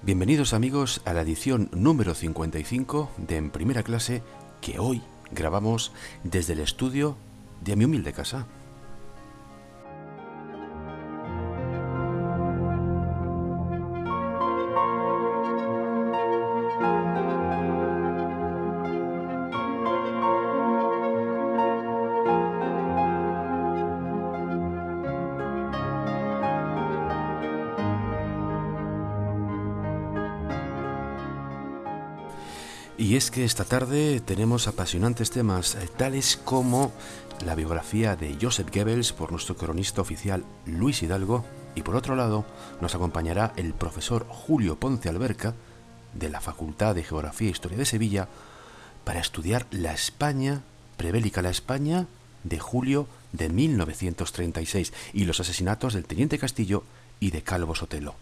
Bienvenidos amigos a la edición número 55 de En Primera Clase, que hoy grabamos desde el estudio de mi humilde casa. Y es que esta tarde tenemos apasionantes temas, tales como la biografía de Joseph Goebbels por nuestro cronista oficial Luis Hidalgo, y por otro lado nos acompañará el profesor Julio Ponce Alberca, de la Facultad de Geografía e Historia de Sevilla, para estudiar la España prebélica, la España de julio de 1936, y los asesinatos del Teniente Castillo y de Calvo Sotelo.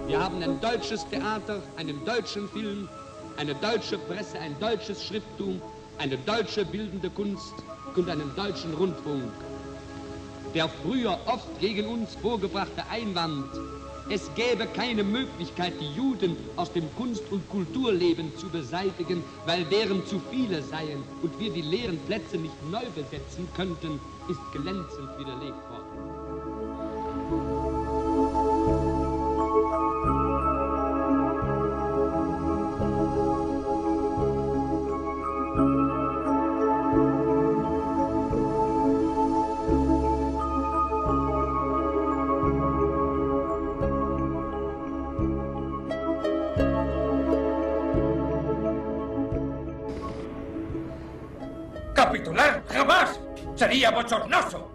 Wir haben ein deutsches Theater, einen deutschen Film, eine deutsche Presse, ein deutsches Schrifttum, eine deutsche bildende Kunst und einen deutschen Rundfunk. Der früher oft gegen uns vorgebrachte Einwand, es gäbe keine Möglichkeit, die Juden aus dem Kunst- und Kulturleben zu beseitigen, weil deren zu viele seien und wir die leeren Plätze nicht neu besetzen könnten, ist glänzend widerlegt worden. ¡Capitular! ¡Jamás! ¡Sería bochornoso!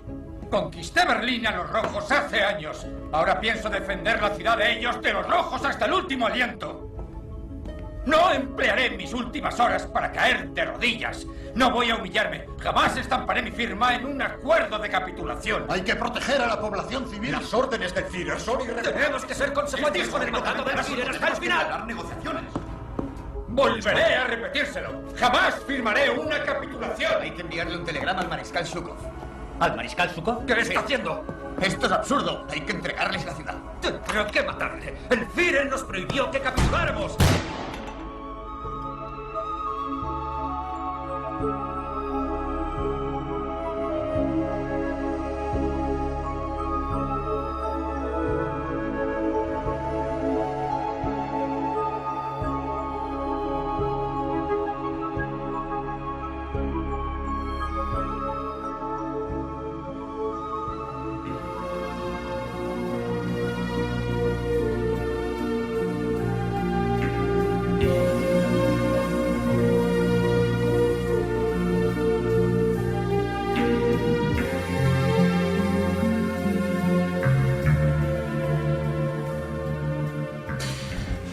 Conquisté Berlín a los rojos hace años. Ahora pienso defender la ciudad de ellos, de los rojos, hasta el último aliento. No emplearé mis últimas horas para caer de rodillas. No voy a humillarme. Jamás estamparé mi firma en un acuerdo de capitulación. Hay que proteger a la población civil. Las órdenes del Führer son irrevocables. Tenemos que ser consecuentes con el mandato del Führer hasta el final. Las negociaciones. Volveré a repetírselo. Jamás firmaré una capitulación. Hay que enviarle un telegrama al mariscal Zhukov. ¿Al mariscal Zhukov? ¿Qué le está haciendo? Esto es absurdo. Hay que entregarles la ciudad. Tendré que matarle. El Führer nos prohibió que capituláramos.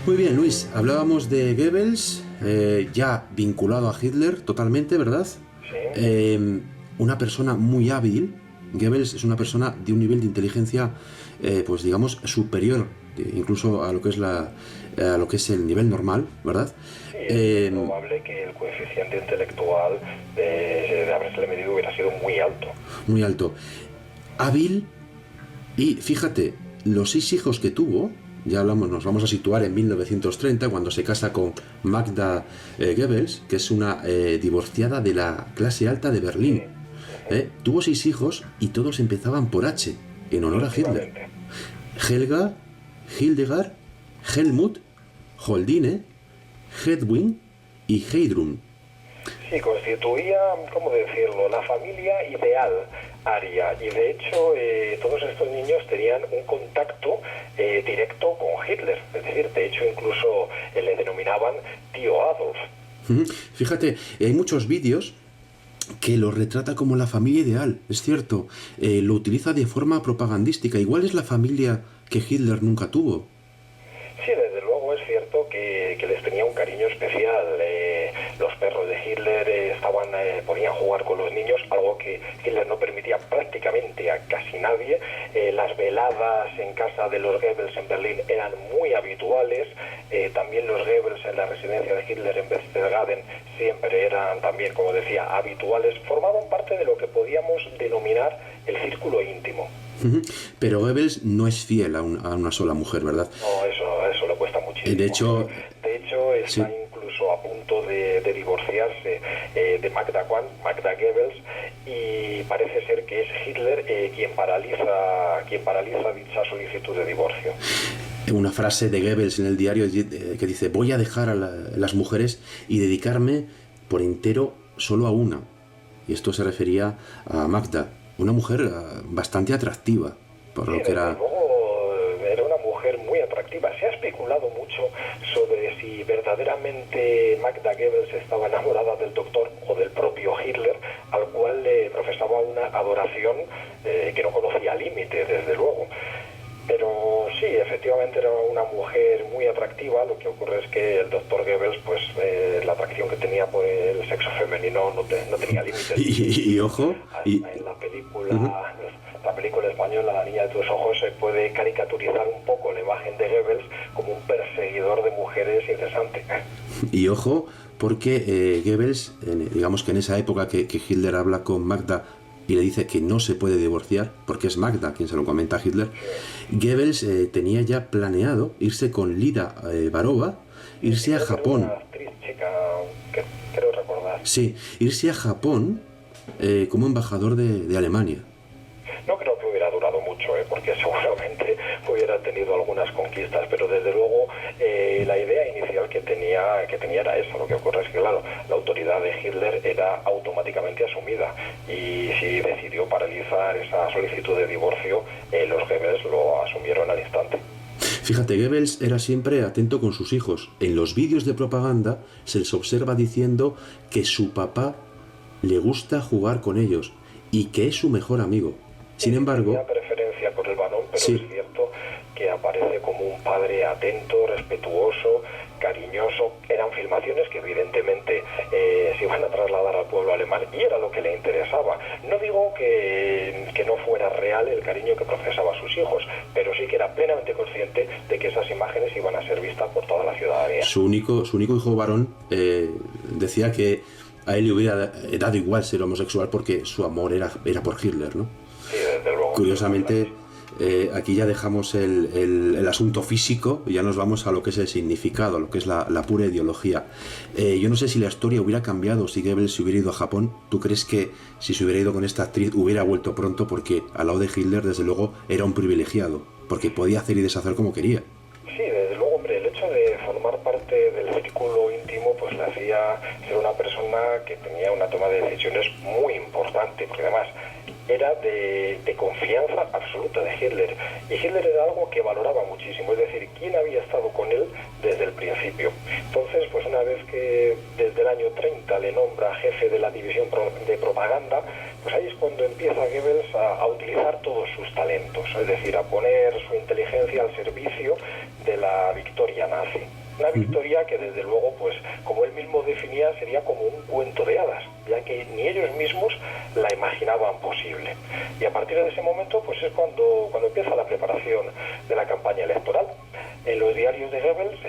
Muy bien, Luis, hablábamos de Goebbels, ya vinculado a Hitler totalmente, ¿verdad? Sí. Una persona muy hábil. Goebbels es una persona de un nivel de inteligencia, pues digamos, superior, incluso a lo que es a lo que es el nivel normal, ¿verdad? Sí, es probable que el coeficiente intelectual de haberse medido hubiera sido muy alto. Muy alto. Hábil, y fíjate, los 6 hijos que tuvo. Ya hablamos, nos vamos a situar en 1930, cuando se casa con Magda Goebbels, que es una divorciada de la clase alta de Berlín. Tuvo 6 hijos y todos empezaban por H, en honor a Hitler. Helga, Hildegard, Helmut, Holdine, Hedwig y Heidrun. Sí, constituía, ¿cómo decirlo?, la familia ideal aria, y de hecho todos estos niños tenían un contacto directo con Hitler, es decir, de hecho incluso le denominaban tío Adolf. Fíjate, hay muchos vídeos que lo retrata como la familia ideal, es cierto, lo utiliza de forma propagandística, igual es la familia que Hitler nunca tuvo. Sí, desde luego es cierto que les tenía un cariño especial. Los perros de Hitler podían jugar con los niños, algo que Hitler no permitía prácticamente a casi nadie. Las veladas en casa de los Goebbels en Berlín eran muy habituales. También los Goebbels en la residencia de Hitler en Berchtesgaden siempre eran también, como decía, habituales. Formaban parte de lo que podíamos denominar el círculo íntimo. Pero Goebbels no es fiel a una sola mujer, ¿verdad? No, eso le cuesta muchísimo. De hecho está sí, incluso a punto de divorciarse de Magda Goebbels, y parece ser que es Hitler quien paraliza dicha solicitud de divorcio. una frase de Goebbels en el diario que dice: voy a dejar a las mujeres y dedicarme por entero solo a una. Y esto se refería a Magda, una mujer bastante atractiva, por lo que era... Luego, era una mujer muy atractiva. Se ha especulado mucho sobre si verdaderamente Magda Goebbels estaba enamorada del doctor o del propio Hitler, al cual le profesaba una adoración que no conocía límite, desde luego. Pero sí, efectivamente era una mujer muy atractiva. Lo que ocurre es que el doctor Goebbels, pues la atracción que tenía por el sexo femenino no tenía límites. Y ojo... En la película española La niña de tus ojos se puede caricaturizar un poco la imagen de Goebbels como un perseguidor de mujeres incesante. Y ojo, porque Goebbels, digamos que en esa época que Hitler habla con Magda y le dice que no se puede divorciar, porque es Magda quien se lo comenta a Hitler, Goebbels tenía ya planeado irse con Lida Varova, irse a Japón. Una actriz chica, que creo recordar. Sí, irse a Japón como embajador de Alemania. No creo que hubiera durado mucho, porque seguramente hubiera tenido algunas conquistas, pero desde luego la idea inicial que tenía era esa. Lo que ocurre es que, claro, la autoridad de Hitler era automáticamente asumida, y si decidió paralizar esa solicitud de divorcio, los Goebbels lo asumieron al instante. Fíjate, Goebbels era siempre atento con sus hijos. En los vídeos de propaganda se les observa diciendo que su papá le gusta jugar con ellos y que es su mejor amigo. Sin embargo... Tenía preferencia por el varón, pero sí, es cierto que aparece como un padre atento, respetuoso, cariñoso. Eran filmaciones que evidentemente se iban a trasladar al pueblo alemán, y era lo que le interesaba. No digo que no fuera real el cariño que profesaba a sus hijos, pero sí que era plenamente consciente de que esas imágenes iban a ser vistas por toda la ciudadanía. Su único hijo varón decía que a él le hubiera dado igual ser homosexual porque su amor era por Hitler, ¿no? Sí, desde luego. Curiosamente, aquí ya dejamos el asunto físico y ya nos vamos a lo que es el significado, lo que es la pura ideología. Yo no sé si la historia hubiera cambiado si Goebbels se hubiera ido a Japón. ¿Tú crees que si se hubiera ido con esta actriz hubiera vuelto pronto? Porque al lado de Hitler, desde luego, era un privilegiado, porque podía hacer y deshacer como quería. Sí, desde luego, hombre, el hecho de formar parte del círculo íntimo pues le hacía ser una persona que tenía una toma de decisiones muy importante, porque además era de confianza absoluta de Hitler, y Hitler era algo que valoraba muchísimo, es decir, quién había estado con él desde el principio. Entonces, pues una vez que desde el año 30 le nombra jefe de la división de propaganda, pues ahí es cuando empieza Goebbels a utilizar todos sus talentos, es decir, a poner su inteligencia al servicio de la victoria nazi. Una victoria que desde luego, pues como él mismo definía, sería como un cuento de hadas, ya que ni ellos mismos la imaginaban posible. Y a partir de ese momento, pues es cuando empieza la preparación de la campaña electoral. En los diarios de Goebbels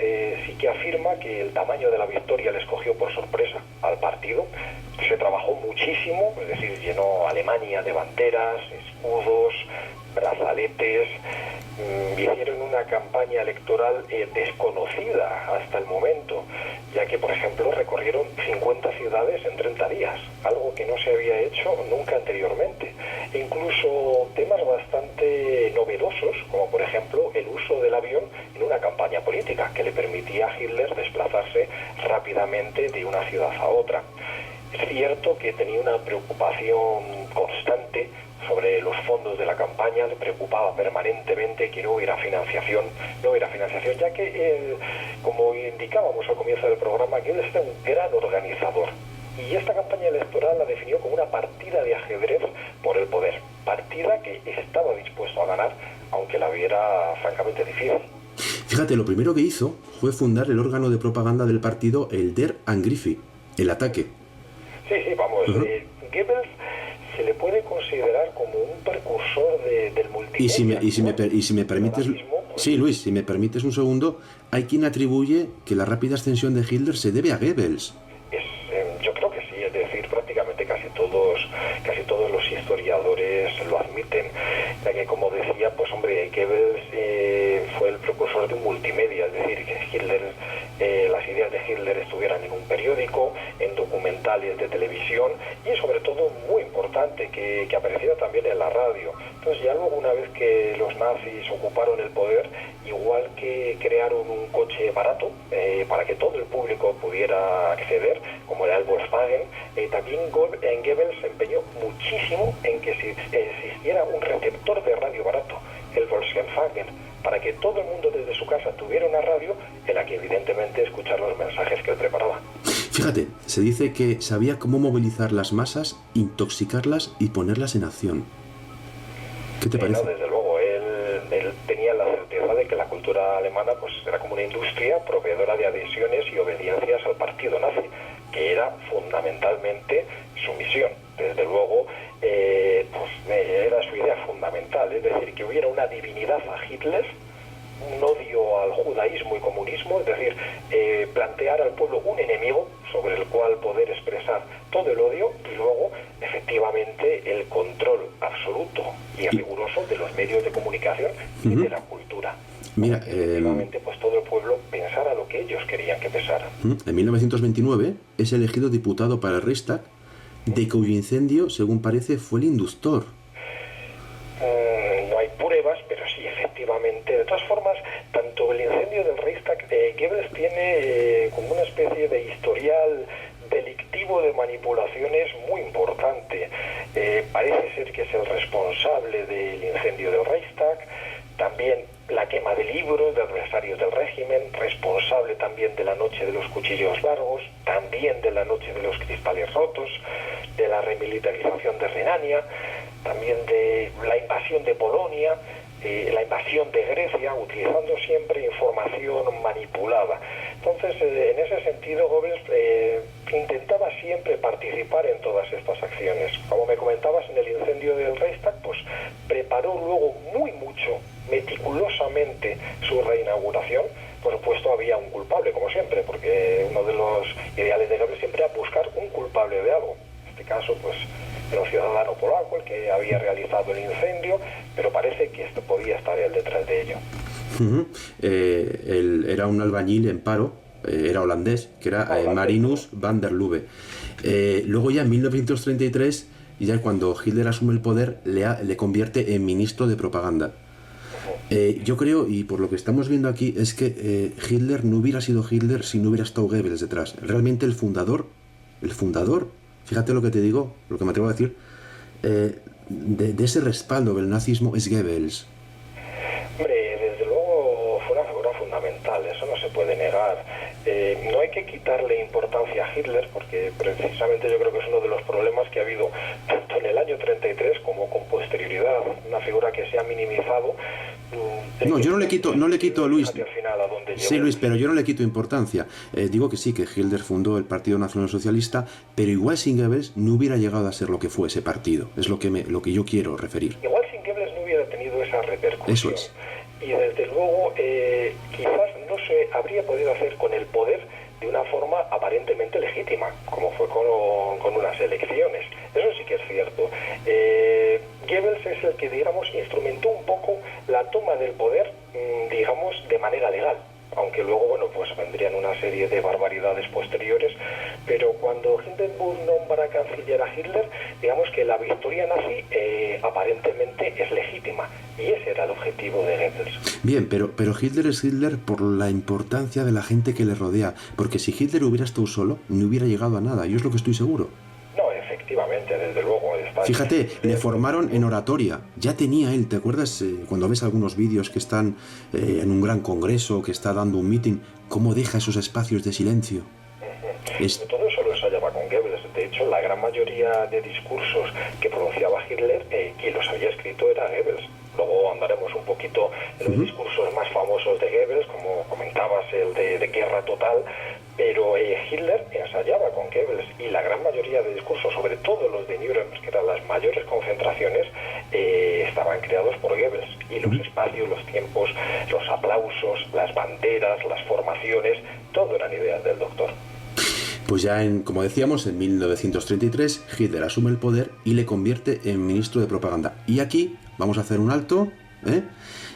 sí que afirma que el tamaño de la victoria les cogió por sorpresa al partido. Se trabajó muchísimo, es decir, llenó Alemania de banderas, escudos, brazaletes. Hicieron una campaña electoral desconocida hasta el momento, ya que, por ejemplo, recorrieron 50 ciudades en 30 días, algo que no se había hecho nunca anteriormente. E incluso temas bastante novedosos, como por ejemplo el uso del avión rápidamente de una ciudad a otra. Es cierto que tenía una preocupación constante sobre los fondos de la campaña, le preocupaba permanentemente que no hubiera financiación, ya que, como indicábamos al comienzo del programa, que él es un gran organizador. Y esta campaña electoral la definió como una partida de ajedrez por el poder, partida que estaba dispuesto a ganar, aunque la viera francamente difícil. Fíjate, lo primero que hizo fue fundar el órgano de propaganda del partido, el Der Angriff, el ataque. Sí, vamos, Goebbels se le puede considerar como un precursor del multimedia. Y si me permites, sí, Luis, si me permites un segundo, hay quien atribuye que la rápida ascensión de Hitler se debe a Goebbels. Yo creo que sí, es decir, prácticamente casi todos los historiadores lo admiten, ya que, como decía, pues hombre, Goebbels fue el precursor de un multimedia, es decir, que Hitler, las ideas de Hitler estuvieran en un periódico, en documentales de televisión y, sobre todo, muy importante, que apareciera también en la radio. Entonces, ya luego, una vez que los nazis ocuparon el poder, igual que crearon un coche barato para que todo el público pudiera acceder, como era el Volkswagen, también Goebbels se empeñó muchísimo en que existiera un receptor de radio barato, el Volkswagen, para que todo el mundo desde su casa tuviera una radio en la que evidentemente escuchar los mensajes que él preparaba. Fíjate, se dice que sabía cómo movilizar las masas, intoxicarlas y ponerlas en acción. ¿Qué te parece? No, desde luego, él tenía la certeza de que la cultura alemana pues era como una industria proveedora de adhesiones y obediencias al partido nazi, que era fundamentalmente su misión. Desde luego, era su idea fundamental, es decir, que hubiera una divinidad a Hitler, un odio al judaísmo y comunismo, es decir, plantear al pueblo un enemigo sobre el cual poder expresar todo el odio y luego, efectivamente, el control absoluto y riguroso de los medios de comunicación y de la cultura. Mira, efectivamente, pues todo el pueblo pensara lo que ellos querían que pensara. En 1929 es elegido diputado para el Reichstag, de cuyo incendio, según parece, fue el inductor. No hay pruebas, pero sí, efectivamente. De todas formas, tanto el incendio del Reichstag, Goebbels tiene como una especie de historial delictivo de manipulaciones muy importante. Parece ser que es el responsable del incendio del Reichstag, también la quema de libros de adversarios del régimen, responsable también de la noche de los cuchillos largos, también de la noche de los cristales rotos, de la remilitarización de Renania, también de la invasión de Polonia, la invasión de Grecia, utilizando siempre información manipulada. Entonces, en ese sentido, Goebbels intentaba siempre participar en todas estas acciones. Como me comentabas, en el incendio del Reichstag, pues preparó luego mucho, meticulosamente, su reinauguración. Por supuesto, había un culpable, como siempre, porque uno de los ideales de Goebbels siempre era buscar un culpable de algo. En este caso, pues, era un ciudadano polaco el que había realizado el incendio, pero parece que podía estar él detrás de ello. Él era un albañil en paro, era holandés, que era Marinus van der Lubbe. Luego ya en 1933, ya cuando Hitler asume el poder, le convierte en ministro de propaganda. Yo creo, y por lo que estamos viendo aquí, es que Hitler no hubiera sido Hitler si no hubiera estado Goebbels detrás. Realmente el fundador, fíjate lo que te digo, lo que me atrevo a decir, de ese respaldo del nazismo es Goebbels. Hombre, desde luego fue una figura fundamental, eso no se puede negar. No hay que quitarle importancia a Hitler, porque precisamente yo creo que es uno de los problemas que ha habido tanto en el año 33 como con posterioridad, una figura que se ha minimizado. No, yo no le quito, Luis. Sí, Luis, pero yo no le quito importancia. Digo que sí, que Hitler fundó el Partido Nacional Socialista, pero igual sin Goebbels no hubiera llegado a ser lo que fue ese partido. Es lo que yo quiero referir. Igual sin Goebbels no hubiera tenido esa repercusión. Eso es. Y desde luego, quizás no se habría podido hacer con el poder de una forma aparentemente legítima, como fue con unas elecciones. Eso sí que es cierto. Goebbels es el que, digamos, instrumentó un poco la toma del poder, digamos, de manera legal. Aunque luego, bueno, pues vendrían una serie de barbaridades elecciones posteriores, pero cuando Hindenburg nombra canciller a Hitler, digamos que la victoria nazi aparentemente es legítima, y ese era el objetivo de Goebbels. Bien, pero Hitler es Hitler por la importancia de la gente que le rodea, porque si Hitler hubiera estado solo, no hubiera llegado a nada, yo es lo que estoy seguro. No, efectivamente, desde luego. Fíjate, le formaron en oratoria, ya tenía él, ¿te acuerdas cuando ves algunos vídeos que están en un gran congreso, que está dando un meeting, cómo deja esos espacios de silencio? Todo eso lo ensayaba con Goebbels. De hecho, la gran mayoría de discursos que pronunciaba Hitler, quien los había escrito era Goebbels. Luego andaremos un poquito en los discursos más famosos de Goebbels, como comentabas, el de guerra total, pero Hitler ensayaba con Goebbels, y la gran mayoría de discursos, sobre todo los de Nuremberg, que eran las mayores concentraciones, estaban creados por Goebbels, y los espacios, los tiempos, los aplausos, las banderas, las formaciones, todo eran ideas del doctor. Pues ya, como decíamos, en 1933 Hitler asume el poder y le convierte en ministro de propaganda. Y aquí vamos a hacer un alto,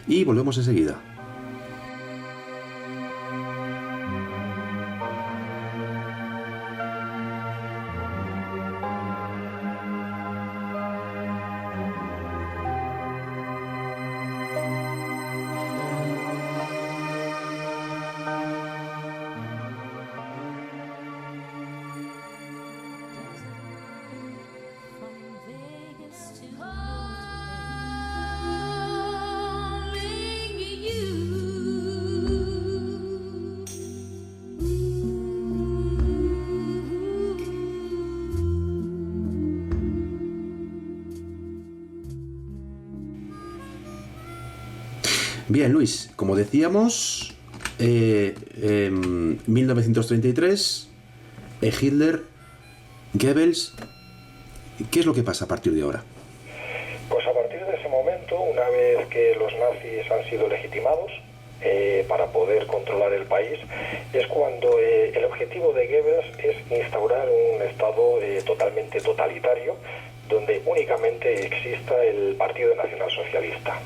y volvemos enseguida. Bien, Luis, como decíamos, 1933, Hitler, Goebbels, ¿qué es lo que pasa a partir de ahora? Pues a partir de ese momento, una vez que los nazis han sido legitimados para poder controlar el país, es cuando el objetivo de Goebbels es instaurar un estado totalmente totalitario, donde únicamente exista el Partido Nacional Socialista.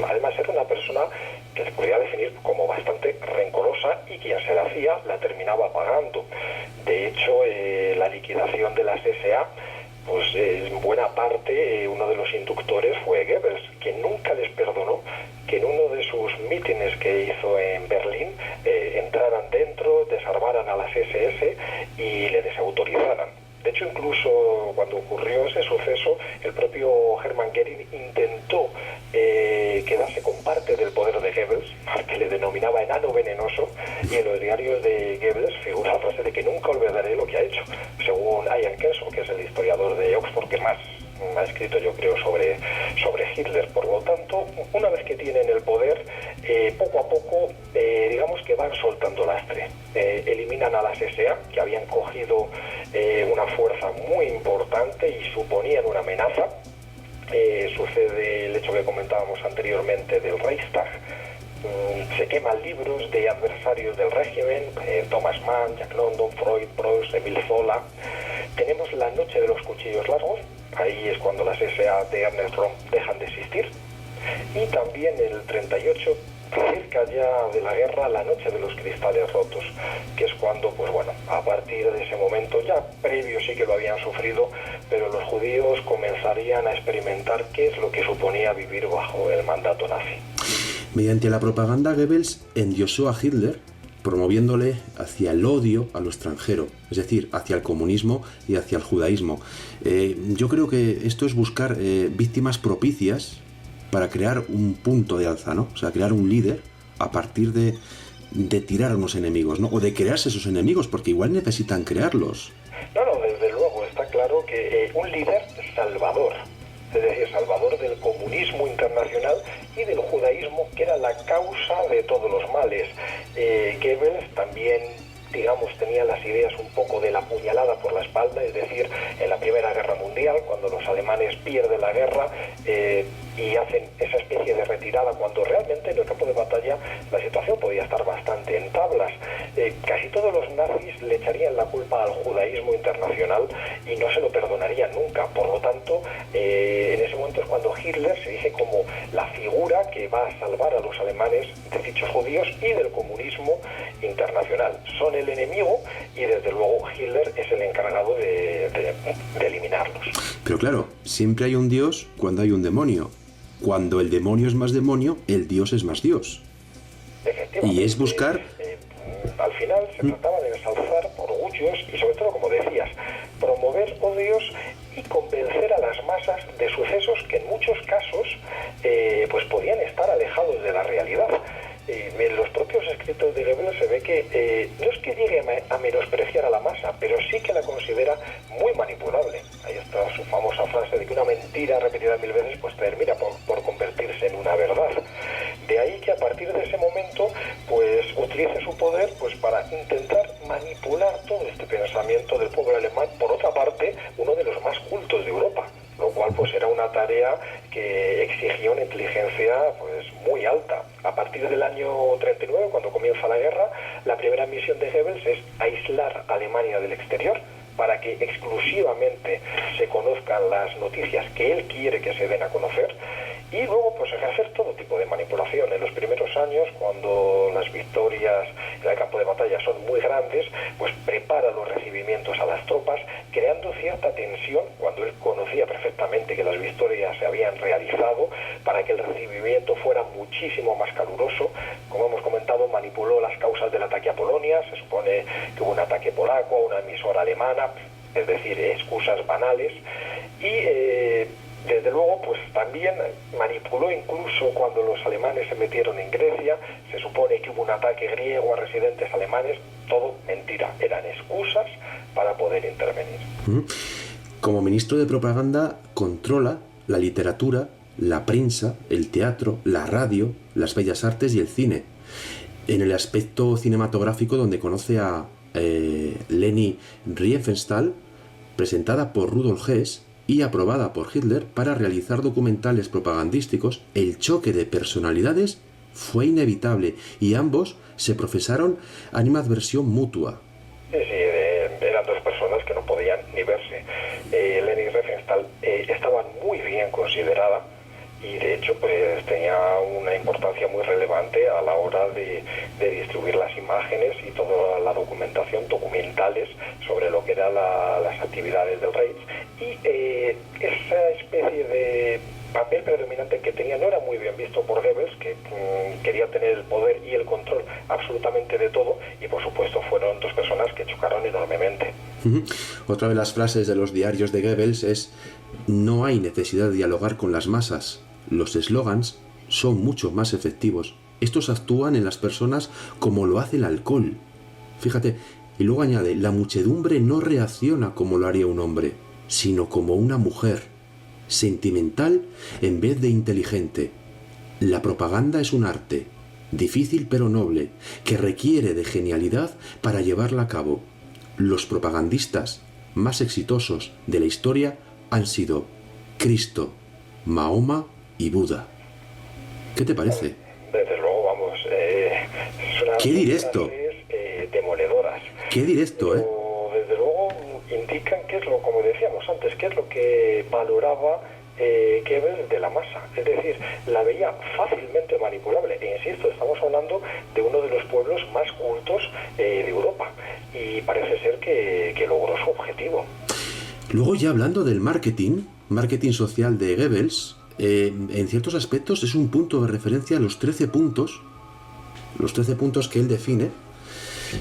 Además, era una persona que se podría definir como bastante rencorosa, y quien se la hacía la terminaba pagando. De hecho, la liquidación de las SA, pues en buena parte uno de los inductores fue Goebbels, quien nunca les perdonó que en uno de sus mítines que hizo en Berlín entraran dentro, desarmaran a las SS y le desautorizaran. De hecho, incluso cuando ocurrió ese suceso, el propio Hermann Göring intentó quedarse con parte del poder de Goebbels, al que le denominaba enano venenoso, y en los diarios de Goebbels figura la frase de que nunca olvidaré lo que ha hecho, según Ian Kenso, que es el historiador de Oxford que más ha escrito, yo creo, sobre Hitler. Por lo tanto, una vez que tienen el poder, poco a poco, digamos que van soltando lastre. Eliminan a las SA, que habían cogido una fuerza muy importante y suponían una amenaza. Sucede el hecho que comentábamos anteriormente del Reichstag. Se queman libros de adversarios del régimen, Thomas Mann, Jack London, Freud, Proust, Emil Zola. Tenemos la noche de los cuchillos largos, ahí es cuando las SA de Ernest Röhm dejan de existir. Y también el 38, cerca ya de la guerra, la noche de los cristales rotos, que es cuando, pues bueno, a partir de ese momento, ya previo sí que lo habían sufrido, pero los judíos comenzarían a experimentar qué es lo que suponía vivir bajo el mandato nazi. Mediante la propaganda, Goebbels endiosó a Hitler, promoviéndole hacia el odio a lo extranjero, es decir, hacia el comunismo y hacia el judaísmo. Yo creo que esto es buscar víctimas propicias para crear un punto de alza, ¿no? O sea, crear un líder a partir de tirar a unos enemigos, ¿no? O de crearse esos enemigos, porque igual necesitan crearlos. No, desde luego, está claro que un líder salvador, es decir, salvador del comunismo internacional y del judaísmo, que era la causa de todos los males. Goebbels también, digamos, tenía las ideas un poco de la puñalada por la espalda, es decir, en la Primera Guerra Mundial, cuando los alemanes pierden la guerra, y hacen esa especie de retirada cuando realmente en el campo de batalla la situación podía estar bastante en tablas. Casi todos los nazis le echarían la culpa al judaísmo internacional y no se lo perdonarían nunca. Por lo tanto, en ese momento es cuando Hitler se dice como la figura que va a salvar a los alemanes de dichos judíos y del comunismo internacional. Son el enemigo y desde luego Hitler es el encargado de eliminarlos. Pero claro, siempre hay un Dios cuando hay un demonio. Cuando el demonio es más demonio, el Dios es más Dios. Efectivamente. Y es buscar... al final se trataba de ensalzar orgullos y sobre todo, como decías, promover odios y convencer a las masas de sucesos que en muchos casos pues podían estar alejados de la realidad. En los propios escritos de Goebbels se ve que no es que llegue a menospreciar a la masa, pero sí que la considera muy manipulable. Ahí está su famosa frase de que una mentira repetida 1000 veces pues termina por convertirse en una verdad. De ahí que a partir de ese momento pues utilice su poder pues para intentar manipular todo este pensamiento del pueblo alemán, por otra parte uno de los más cultos de Europa, lo cual pues era una tarea que exigía una inteligencia pues muy alta. A partir del año 39, cuando comienza la guerra, la primera misión de Goebbels es aislar a Alemania del exterior para que exclusivamente se conozcan las noticias que él quiere que se den a conocer, y luego pues ejercer todo tipo de manipulación. En los primeros años, cuando las victorias en el campo de batalla son muy grandes, pues prepara los recibimientos a las tropas, creando cierta tensión cuando él conocía perfectamente que las victorias se habían realizado, para que el recibimiento fuera muchísimo más caluroso. Como hemos comentado, manipuló las causas del ataque a Polonia. Se supone que hubo un ataque polaco a una emisora alemana, es decir, excusas banales, y desde luego pues también manipuló incluso cuando los alemanes se metieron en Grecia. Se supone que hubo un ataque griego a residentes alemanes. Todo mentira, eran excusas para poder intervenir. Como ministro de propaganda controla la literatura, la prensa, el teatro, la radio, las bellas artes y el cine. En el aspecto cinematográfico, donde conoce a Leni Riefenstahl, presentada por Rudolf Hess y aprobada por Hitler para realizar documentales propagandísticos, el choque de personalidades fue inevitable y ambos se profesaron animadversión mutua. Sí, eran dos personas que no podían ni verse. Leni Riefenstahl estaba muy bien considerada y de hecho pues tenía una importancia muy relevante a la hora de distribuir las imágenes y toda la documentación, documentales sobre lo que eran las actividades del Reich, y esa especie de papel predominante que tenía no era muy bien visto por Goebbels, que quería tener el poder y el control absolutamente de todo, y por supuesto fueron dos personas que chocaron enormemente. Otra de las frases de los diarios de Goebbels es: no hay necesidad de dialogar con las masas, los eslogans son mucho más efectivos, estos actúan en las personas como lo hace el alcohol. Fíjate, y luego añade: la muchedumbre no reacciona como lo haría un hombre, sino como una mujer, sentimental en vez de inteligente. La propaganda es un arte, difícil pero noble, que requiere de genialidad para llevarla a cabo. Los propagandistas más exitosos de la historia han sido Cristo, Mahoma y Buda. ¿Qué te parece? Desde luego, vamos, ¿qué directo? Demoledoras. ¿Qué directo, Pero, desde luego, indican qué es lo, como decíamos antes, qué es lo que valoraba Goebbels de la masa. Es decir, la veía fácilmente manipulable. E insisto, estamos hablando de uno de los pueblos más cultos de Europa. Y parece ser que logró su objetivo. Luego, ya hablando del marketing social de Goebbels, en ciertos aspectos es un punto de referencia a los 13 puntos que él define.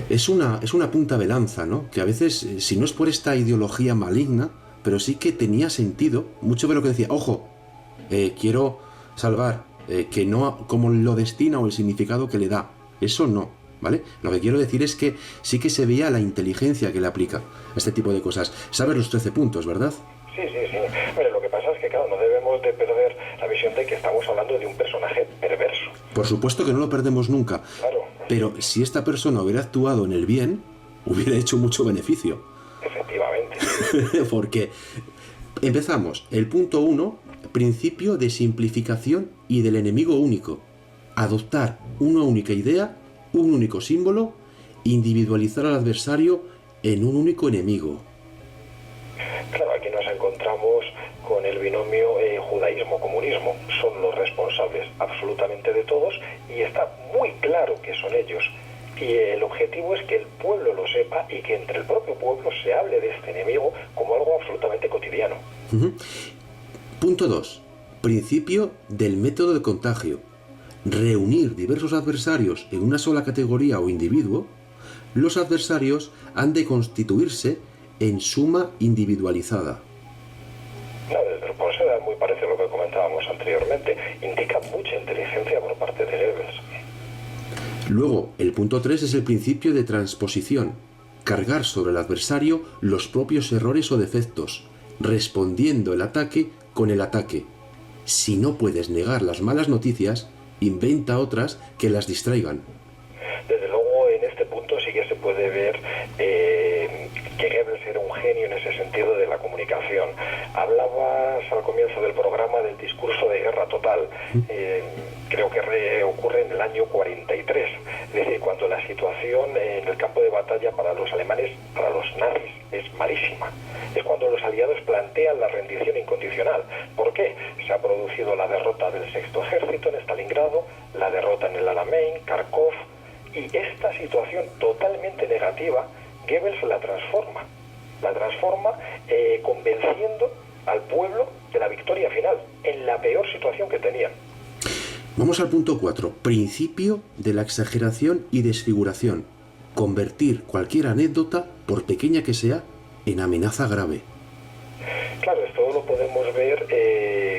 Es una punta de lanza, ¿no? Que a veces, si no es por esta ideología maligna, pero sí que tenía sentido, mucho de lo que decía: ojo, quiero salvar, que no como lo destina o el significado que le da, eso no, ¿vale? Lo que quiero decir es que sí que se veía la inteligencia que le aplica a este tipo de cosas. Sabes los 13 puntos, ¿verdad? Sí. Bueno, lo que pasa es que, claro, no debemos de perder la visión de que estamos hablando de un personaje perverso. Por supuesto que no lo perdemos nunca. Claro. Pero si esta persona hubiera actuado en el bien, hubiera hecho mucho beneficio. Efectivamente. Porque empezamos. El punto 1 principio de simplificación y del enemigo único. Adoptar una única idea, un único símbolo, individualizar al adversario en un único enemigo. Claro, aquí nos encontramos con el binomio judaísmo-comunismo. Son los responsables absolutamente de todos y está muy claro que son ellos. Y el objetivo es que el pueblo lo sepa y que entre el propio pueblo se hable de este enemigo como algo absolutamente cotidiano. Punto 2. Principio del método de contagio. Reunir diversos adversarios en una sola categoría o individuo. Los adversarios han de constituirse en suma individualizada. No, desde el punto era muy parecido a lo que comentábamos anteriormente. Indica mucha inteligencia por parte de Goebbels. Luego, el punto 3 es el principio de transposición. Cargar sobre el adversario los propios errores o defectos, respondiendo el ataque con el ataque. Si no puedes negar las malas noticias, inventa otras que las distraigan. Desde luego, en este punto sí que se puede ver que Goebbels era un genio en ese sentido de la comunicación. Hablabas al comienzo del programa del discurso de guerra total. Creo que ocurre en el año 43. Es decir, cuando la situación en el campo de batalla para los alemanes, para los nazis, es malísima. Es cuando los aliados plantean la rendición incondicional. ¿Por qué? Se ha producido la derrota del Sexto Ejército en Stalingrado, la derrota en el Alamein, Kharkov, y esta situación totalmente negativa, Goebbels la transforma convenciendo al pueblo de la victoria final, en la peor situación que tenían. Vamos al punto 4. Principio de la exageración y desfiguración. Convertir cualquier anécdota, por pequeña que sea, en amenaza grave. Claro, esto lo podemos ver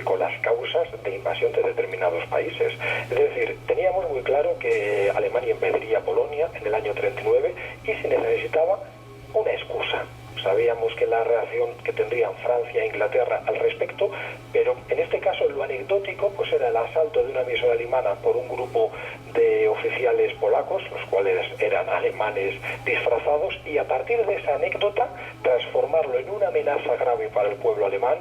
con las causas de invasión de determinados países. Es decir, teníamos muy claro que Alemania invadiría Polonia en el año 39 y se necesitaba una excusa. Sabíamos que la reacción que tendrían Francia e Inglaterra al respecto, pero en este caso lo anecdótico pues era el asalto de una emisora alemana por un grupo de oficiales polacos, los cuales eran alemanes disfrazados, y a partir de esa anécdota transformarlo en una amenaza grave para el pueblo alemán.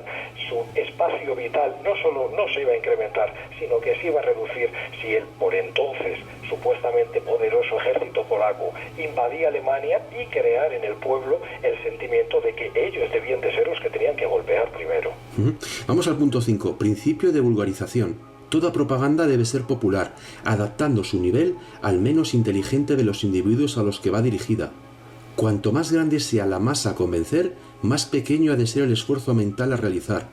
Su espacio vital no solo no se iba a incrementar, sino que se iba a reducir si el por entonces supuestamente poderoso ejército polaco invadía Alemania y crear en el pueblo el sentimiento de que ellos debían de ser los que tenían que golpear primero. Vamos al punto 5, principio de vulgarización. Toda propaganda debe ser popular, adaptando su nivel al menos inteligente de los individuos a los que va dirigida. Cuanto más grande sea la masa a convencer, más pequeño ha de ser el esfuerzo mental a realizar.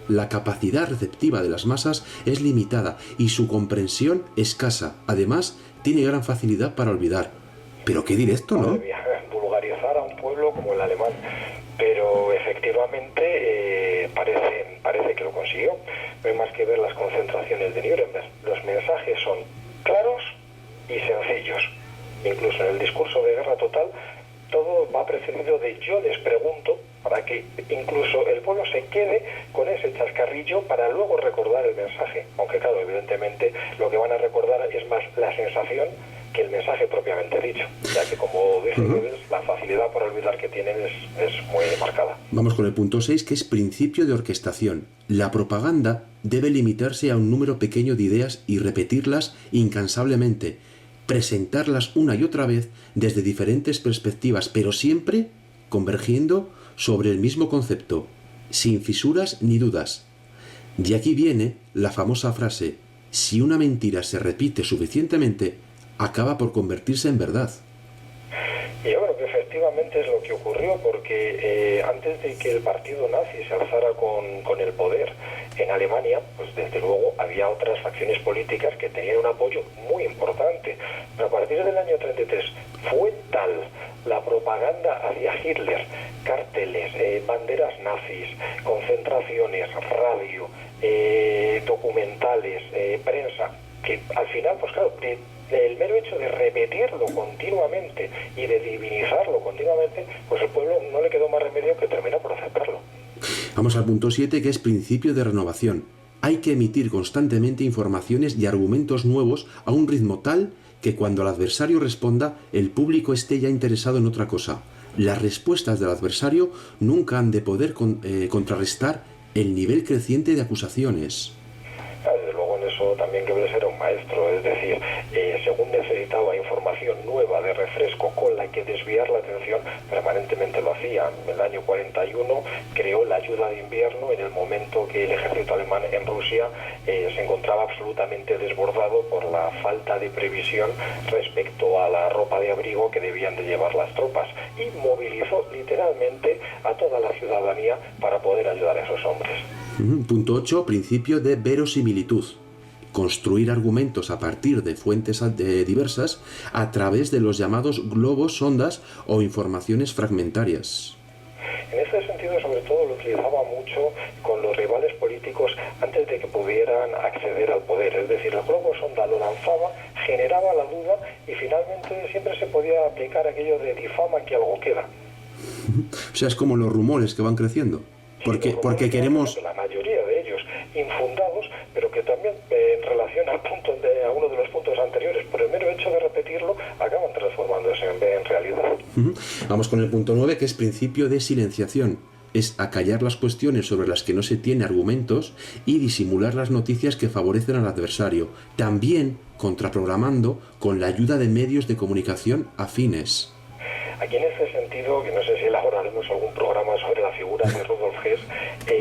La capacidad receptiva de las masas es limitada y su comprensión escasa. Además, tiene gran facilidad para olvidar. Pero qué directo, ¿no? Vulgarizar a un pueblo como el alemán. Pero efectivamente parece que lo consiguió. No hay más que ver las concentraciones de Nuremberg. Los mensajes son claros y sencillos. Incluso en el discurso de guerra total, todo va precedido de yo les pregunto, para que incluso el pueblo se quede con ese chascarrillo para luego recordar el mensaje. Aunque claro, evidentemente lo que van a recordar es más la sensación que el mensaje propiamente dicho, ya que como dice Goebbels, la facilidad para olvidar que tienen es muy marcada. Vamos con el punto 6, que es principio de orquestación. La propaganda debe limitarse a un número pequeño de ideas y repetirlas incansablemente, presentarlas una y otra vez desde diferentes perspectivas, pero siempre convergiendo sobre el mismo concepto, sin fisuras ni dudas. De aquí viene la famosa frase: si una mentira se repite suficientemente, acaba por convertirse en verdad. Y yo creo que efectivamente es lo que ocurrió, porque antes de que el partido nazi se alzara con el poder en Alemania, pues desde luego había otras facciones políticas que tenían un apoyo muy importante. Pero a partir del año 33 fue tal la propaganda hacia Hitler, carteles, banderas nazis, concentraciones, radio, documentales, prensa, que al final, pues claro, el mero hecho de repetirlo continuamente y de divinizarlo continuamente, pues al pueblo no le quedó más remedio que terminar por aceptarlo. Vamos al punto 7, que es principio de renovación. Hay que emitir constantemente informaciones y argumentos nuevos a un ritmo tal que cuando el adversario responda, el público esté ya interesado en otra cosa. Las respuestas del adversario nunca han de poder contrarrestar el nivel creciente de acusaciones. Desde luego en eso también Goebbels era un maestro, es decir, según necesitaba información nueva de refresco con la que desviar la atención, permanentemente lo hacía. En el año 41 creó la ayuda de invierno en el momento que el ejército alemán en Rusia se encontraba absolutamente desbordado por la falta de previsión respecto a la ropa de abrigo que debían de llevar las tropas, y movilizó literalmente a toda la ciudadanía para poder ayudar a esos hombres. Punto 8. Principio de verosimilitud. Construir argumentos a partir de fuentes diversas a través de los llamados globos sondas o informaciones fragmentarias. En este sentido, sobre todo, lo utilizaba mucho con los rivales políticos antes de que pudieran acceder al poder. Es decir, el globo sonda lo lanzaba, generaba la duda y finalmente siempre se podía aplicar aquello de difama que algo queda. O sea, es como los rumores que van creciendo. Porque queremos... La mayoría de ellos infundados, pero que también en relación a uno de los puntos anteriores, por el mero hecho de repetirlo, acaban transformándose en realidad. Vamos con el punto 9, que es principio de silenciación. Es acallar las cuestiones sobre las que no se tiene argumentos y disimular las noticias que favorecen al adversario, también contraprogramando con la ayuda de medios de comunicación afines. Aquí en ese sentido, que no sé si elaboraremos algún programa sobre la figura de Rudolf Hess,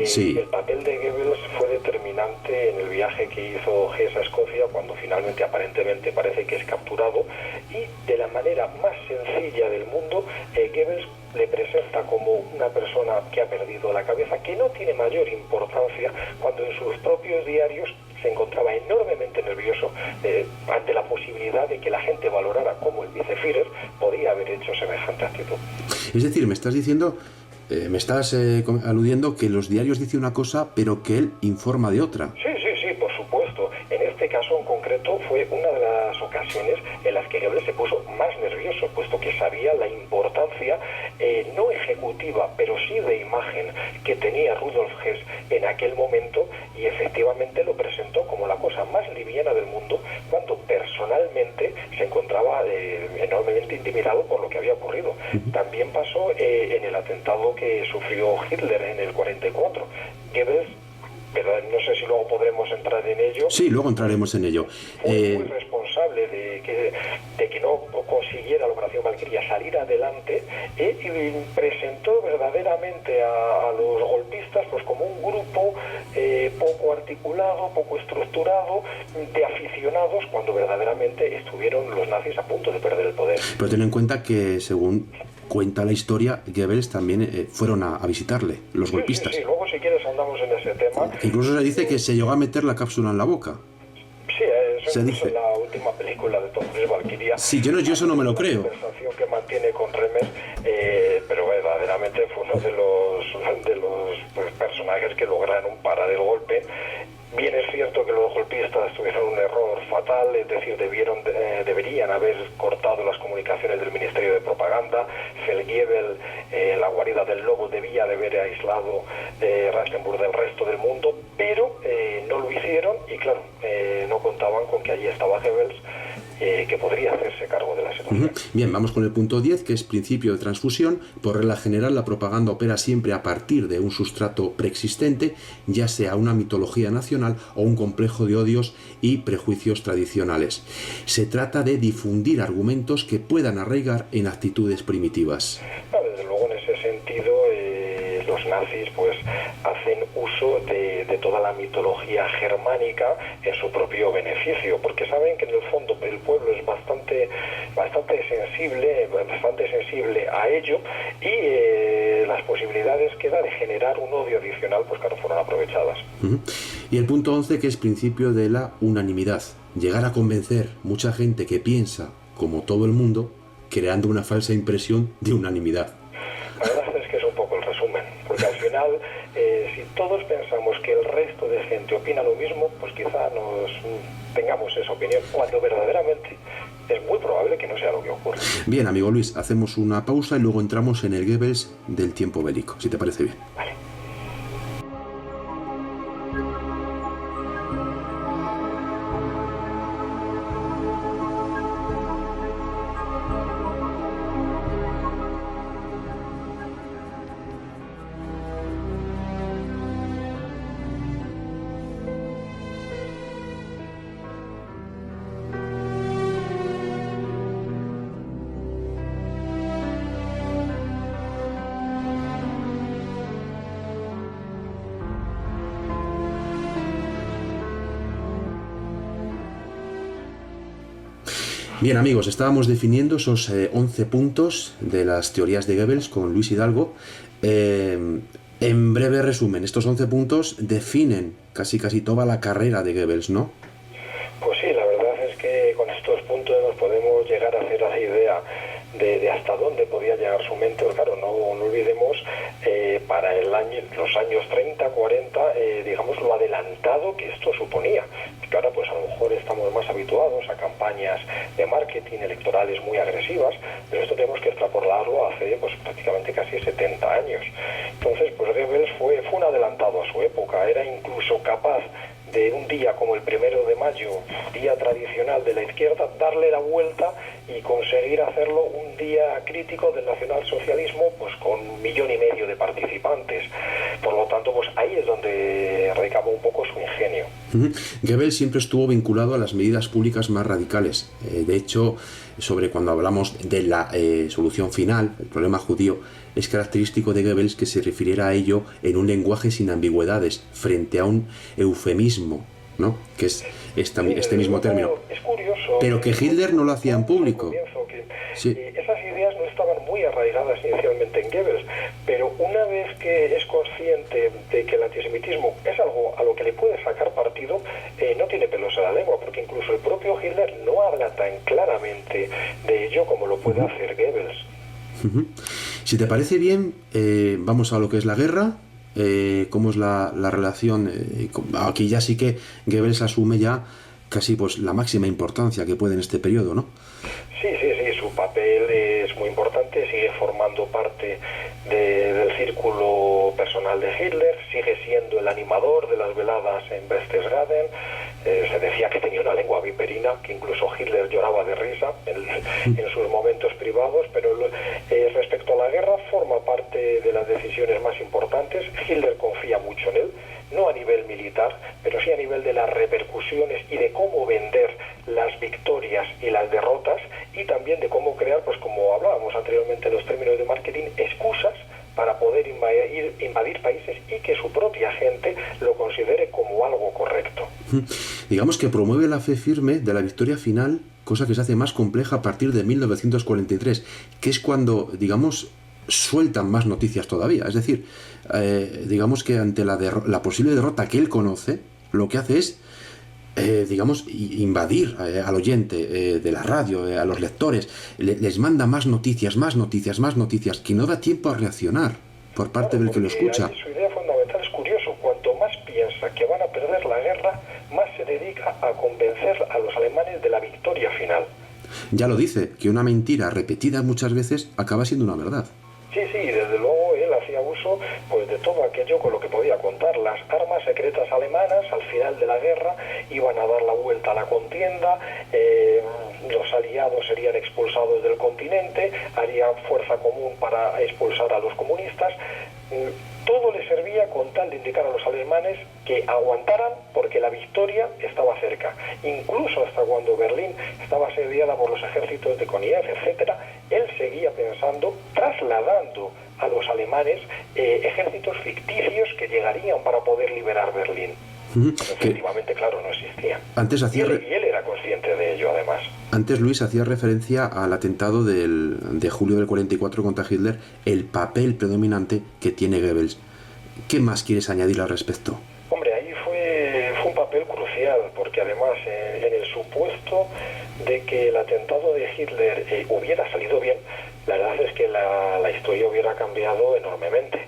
sí. El papel de Goebbels fue determinante en el viaje que hizo Hess a Escocia, cuando finalmente aparentemente parece que es capturado, y de la manera más sencilla del mundo, Goebbels le presenta como una persona que ha perdido la cabeza, que no tiene mayor importancia, cuando en sus propios diarios se encontraba enormemente nervioso ante la posibilidad de que la gente valorara cómo el viceführer podía haber hecho semejante actitud. Es decir, me estás diciendo, me estás aludiendo que los diarios dicen una cosa, pero que él informa de otra. Sí, por supuesto. En este caso en concreto fue una de las ocasiones en las que Goebbels se puso más nervioso, puesto que sabía la importancia, no ejecutiva, pero sí de imagen, que tenía Rudolf Hess en aquel momento, y efectivamente lo presentó como la cosa más liviana del mundo, cuando personalmente se encontraba enormemente intimidado por lo que había ocurrido. También pasó en el atentado que sufrió Hitler en el 44. Goebbels, pero no sé si luego podremos entrar en ello. Sí, luego entraremos en ello. Fue muy responsable de que no consiguiera la Operación Valquiria salir adelante, y presentó verdaderamente a los golpistas pues como un grupo poco articulado, poco estructurado, de aficionados, cuando verdaderamente estuvieron los nazis a punto de perder el poder. Pero ten en cuenta que, según cuenta la historia, Goebbels también fueron a visitarle, los golpistas. Sí, luego si quieres andamos en ese tema. Incluso se dice que se llegó a meter la cápsula en la boca. Sí, eso se dice. En la última película de Tom Cruise, Valkyria. Sí, yo eso no me lo creo. La conversación que mantiene con Remes, pero verdaderamente fue uno de los pues, personajes que lograron parar el golpe. Bien es cierto que los golpistas tuvieron un error fatal, es decir, deberían haber cortado las comunicaciones del Ministerio de Propaganda. Feldgiebel, la guarida del lobo, debía de haber aislado Rastenburg del resto del mundo, pero no lo hicieron, y claro, no contaban con que allí estaba Goebbels, que podría hacerse cargo de la situación. Bien, vamos con el punto 10, que es principio de transfusión. Por regla general, la propaganda opera siempre a partir de un sustrato preexistente, ya sea una mitología nacional o un complejo de odios y prejuicios tradicionales. Se trata de difundir argumentos que puedan arraigar en actitudes primitivas. Desde luego, en ese sentido, los nazis pues hacen uso de toda la mitología germánica en su propio beneficio, porque saben que en el fondo el pueblo es bastante sensible a ello, y las posibilidades que da de generar un odio adicional pues claro, fueron aprovechadas. Y el punto 11, que es principio de la unanimidad. Llegar a convencer mucha gente que piensa como todo el mundo, creando una falsa impresión de unanimidad. La verdad es que es un poco el resumen, porque al final, si todos pensamos que el resto de gente opina lo mismo, pues quizá tengamos esa opinión, cuando verdaderamente es muy probable que no sea lo que ocurre. Bien, amigo Luis, hacemos una pausa y luego entramos en el Goebbels del tiempo bélico, si te parece bien. Vale. Bien, amigos, estábamos definiendo esos 11 puntos de las teorías de Goebbels con Luis Hidalgo. En breve resumen, estos 11 puntos definen casi toda la carrera de Goebbels, ¿no? Pues sí, la verdad es que con estos puntos nos podemos llegar a hacer la idea de hasta dónde podía llegar su mente. Pues claro, no olvidemos para los años 30, 40, digamos, lo adelantado que esto suponía. Que ahora pues a lo mejor estamos más habituados a campañas de marketing electorales muy agresivas, pero esto tenemos que extrapolarlo hace pues prácticamente casi 70 años. Entonces pues Goebbels fue un adelantado a su época, era incluso capaz de un día como el 1 de mayo, día tradicional de la izquierda, darle la vuelta y conseguir hacerlo un día crítico del nacionalsocialismo, pues con 1,5 millones de participantes. Por lo tanto, pues ahí es donde radicaba un poco su ingenio. Goebbels siempre estuvo vinculado a las medidas públicas más radicales. De hecho, sobre cuando hablamos de la solución final, el problema judío, es característico de Goebbels que se refiriera a ello en un lenguaje sin ambigüedades, frente a un eufemismo, ¿no? Que es este mismo término. Es curioso. Pero que Hitler no lo hacía en público. Sí. Esas ideas no estaban muy arraigadas inicialmente en Goebbels, pero una vez que es consciente de que el antisemitismo es algo a lo que le puede sacar partido, no tiene pelos en la lengua, porque incluso el propio Hitler no habla tan claramente de ello como lo puede hacer Goebbels. Si te parece bien, vamos a lo que es la guerra. Cómo es la relación. Aquí ya sí que Goebbels asume ya casi pues la máxima importancia que puede en este periodo, ¿no? Sí, su papel es muy importante, sigue formando parte del círculo personal de Hitler, sigue siendo el animador de las veladas en Berchtesgaden. Se decía que tenía una lengua viperina, que incluso Hitler lloraba de risa en sus momentos privados, pero respecto a la guerra forma parte de las decisiones más importantes. Hitler confía mucho en él, no a nivel militar, pero sí a nivel de las repercusiones y de cómo vender las victorias y las derrotas, y también de cómo crear, pues como hablábamos anteriormente en los términos de marketing, excusas para poder invadir países y que su propia gente lo considere como algo correcto. Digamos que promueve la fe firme de la victoria final, cosa que se hace más compleja a partir de 1943, que es cuando, digamos, sueltan más noticias todavía. Es decir, digamos que ante la posible derrota que él conoce, lo que hace es, digamos, invadir al oyente de la radio, a los lectores, les manda más noticias, que no da tiempo a reaccionar por parte del que lo escucha. Su idea fundamental es curioso: cuanto más piensa que van a perder la guerra, más se dedica a convencer a los alemanes de la victoria final. Ya lo dice, que una mentira repetida muchas veces acaba siendo una verdad. Sí, desde luego él hacía uso pues de todo aquello con lo que podía contar. Las armas secretas alemanas al final de la guerra iban a dar la vuelta a la contienda, los aliados serían expulsados del continente, harían fuerza común para expulsar a los comunistas. Todo le servía con tal de indicar a los alemanes que aguantaran porque la victoria estaba cerca. Incluso hasta cuando Berlín estaba asediada por los ejércitos de Koniev, etcétera, él seguía pensando, trasladando a los alemanes ejércitos ficticios que llegarían para poder liberar Berlín. Efectivamente, claro, no existían. Y él era consciente de ello, además. Antes, Luis, hacía referencia al atentado de julio del 44 contra Hitler, el papel predominante que tiene Goebbels. ¿Qué más quieres añadir al respecto? Hombre, ahí fue un papel crucial, porque además en el supuesto de que el atentado de Hitler hubiera salido bien, la verdad es que la historia hubiera cambiado enormemente.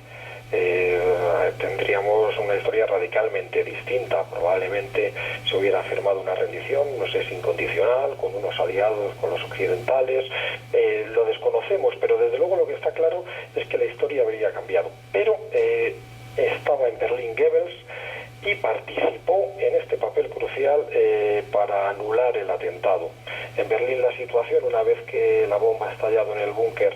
Tendríamos una historia radicalmente distinta. Probablemente se hubiera firmado una rendición, no sé si incondicional, con unos aliados, con los occidentales. Lo desconocemos, pero desde luego lo que está claro es que la historia habría cambiado. Pero estaba en Berlín Goebbels y participó en este papel crucial para anular el atentado. En Berlín la situación, una vez que la bomba ha estallado en el búnker,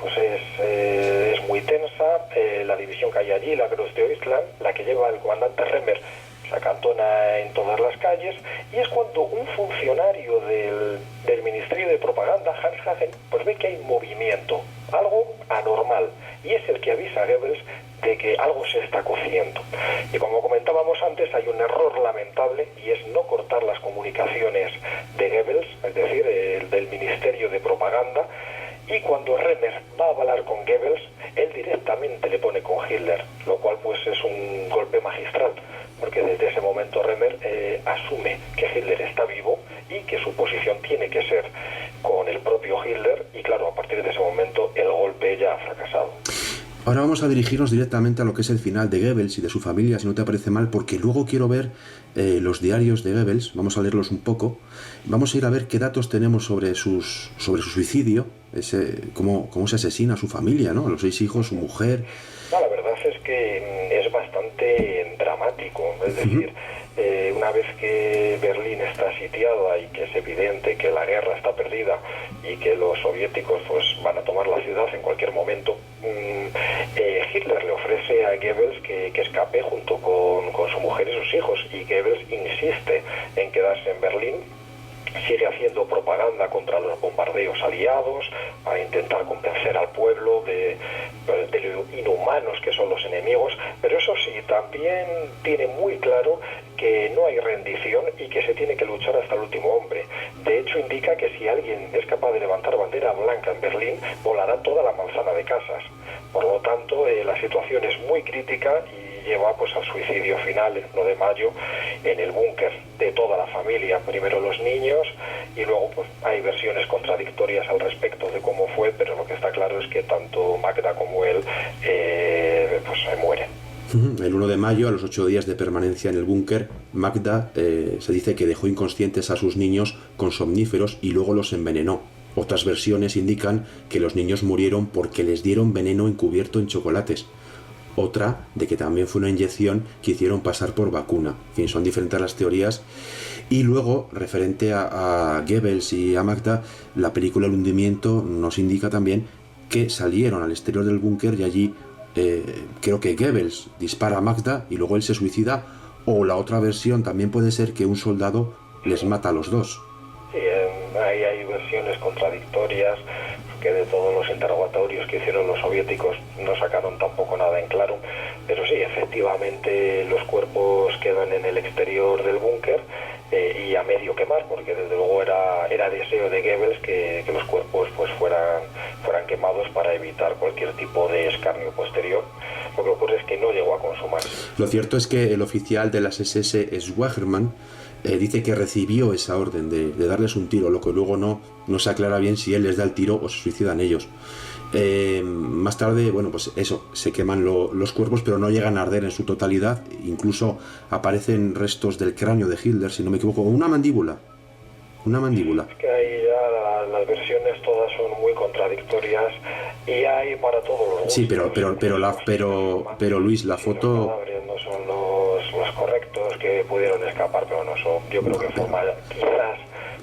pues es muy tensa. La división que hay allí, la Großdeutschland, la que lleva el comandante Remmer, se acantona en todas las calles, y es cuando un funcionario del Ministerio de Propaganda, Hans Hagen, pues ve que hay movimiento, algo anormal. y es el que avisa a Goebbels de que algo se está cociendo. Y como comentábamos antes, hay un error lamentable y es no cortar las comunicaciones de Goebbels, es decir, el del Ministerio de Propaganda, y cuando Remmer va a hablar con Goebbels, él directamente le pone con Hitler, lo cual pues es un golpe magistral, porque desde ese momento Remmer asume que Hitler está vivo y que su posición tiene que ser con el propio Hitler, y claro, a partir de ese momento el golpe ya ha fracasado. Ahora vamos a dirigirnos directamente a lo que es el final de Goebbels y de su familia, si no te parece mal, porque luego quiero ver los diarios de Goebbels, vamos a leerlos un poco, vamos a ir a ver qué datos tenemos sobre su suicidio, cómo se asesina a su familia, ¿no? A los 6 hijos, su mujer. No, la verdad es que es bastante dramático, es decir, una vez que Berlín está sitiada y que es evidente que la guerra está perdida y que los soviéticos pues van a tomar la ciudad en cualquier momento, Hitler le ofrece a Goebbels que escape junto con su mujer y sus hijos, y Goebbels insiste en quedarse en Berlín. Sigue haciendo propaganda contra los bombardeos aliados, a intentar convencer al pueblo de lo inhumanos que son los enemigos, pero eso sí, también tiene muy claro que no hay rendición y que se tiene que luchar hasta el último hombre. De hecho, indica que si alguien es capaz de levantar bandera blanca en Berlín, volará toda la manzana de casas. Por lo tanto, la situación es muy crítica y lleva pues al suicidio final el 1 de mayo en el búnker de toda la familia, primero los niños y luego pues hay versiones contradictorias al respecto de cómo fue, pero lo que está claro es que tanto Magda como él pues se mueren. El 1 de mayo, a los 8 días de permanencia en el búnker, Magda se dice que dejó inconscientes a sus niños con somníferos y luego los envenenó. Otras versiones indican que los niños murieron porque les dieron veneno encubierto en chocolates. Otra de que también fue una inyección que hicieron pasar por vacuna. En fin, son diferentes las teorías. Y luego, referente a Goebbels y a Magda, la película El hundimiento nos indica también que salieron al exterior del búnker y allí creo que Goebbels dispara a Magda y luego él se suicida, o la otra versión también puede ser que un soldado les mata a los dos. Sí, ahí hay versiones contradictorias, que de todos los interrogatorios que hicieron los soviéticos no sacaron tampoco nada en claro, pero sí, efectivamente los cuerpos quedan en el exterior del búnker y a medio quemar, porque desde luego era deseo de Goebbels que los cuerpos pues fueran quemados para evitar cualquier tipo de escarnio posterior. Lo que ocurre es que no llegó a consumarse. Lo cierto es que el oficial de las SS, Schwagerman, dice que recibió esa orden de darles un tiro, lo que luego no se aclara bien si él les da el tiro o se suicidan ellos. Más tarde, bueno, pues eso, se queman los cuerpos, pero no llegan a arder en su totalidad. Incluso aparecen restos del cráneo de Hitler, si no me equivoco, una mandíbula. Es que ahí ya las versiones todas son muy contradictorias y hay para todos los gustos. Sí, pero Luis, la foto... Los cadáveres no son los correctos que pudieron escapar, pero no son, yo creo que forma quizás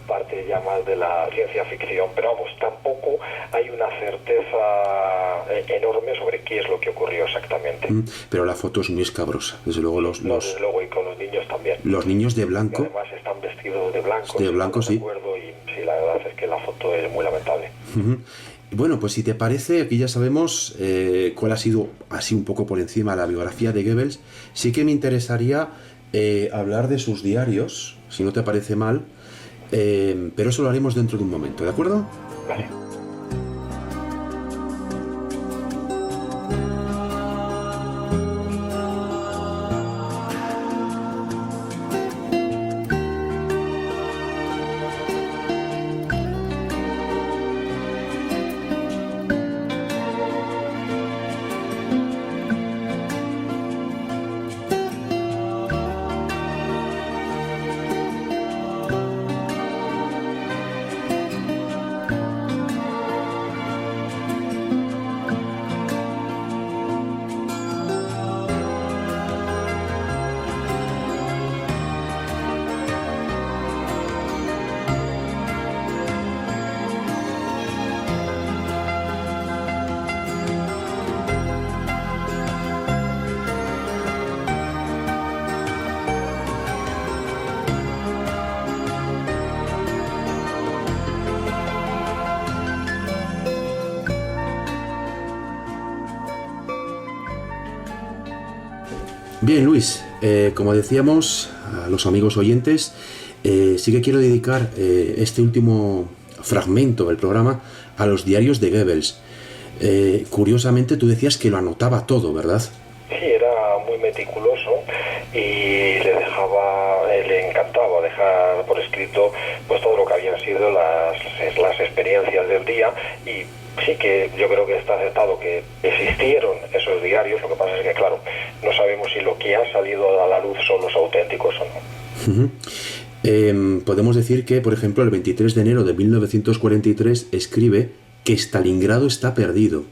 parte ya más de la ciencia ficción, pero vamos, tampoco hay una certeza enorme sobre qué es lo que ocurrió exactamente. Pero la foto es muy escabrosa, desde luego desde luego, y con los niños también. Los niños de blanco. Y además están vestidos de blanco. De blanco, sí. Y sí, la verdad es que la foto es muy lamentable. Bueno, pues si te parece, aquí ya sabemos cuál ha sido, así un poco por encima, la biografía de Goebbels. Sí que me interesaría hablar de sus diarios, si no te parece mal, pero eso lo haremos dentro de un momento, ¿de acuerdo? Vale. Bien, Luis, como decíamos a los amigos oyentes, sí que quiero dedicar este último fragmento del programa a los diarios de Goebbels. Curiosamente, tú decías que lo anotaba todo, ¿verdad? Sí, era muy meticuloso y le encantaba dejar por escrito pues todo lo que habían sido las experiencias del día, y sí que yo creo que está aceptado que existieron esos diarios. Lo que pasa es que, claro, no sabemos si lo que ha salido a la luz son los auténticos o no. Podemos decir que, por ejemplo, el 23 de enero de 1943 escribe que Stalingrado está perdido.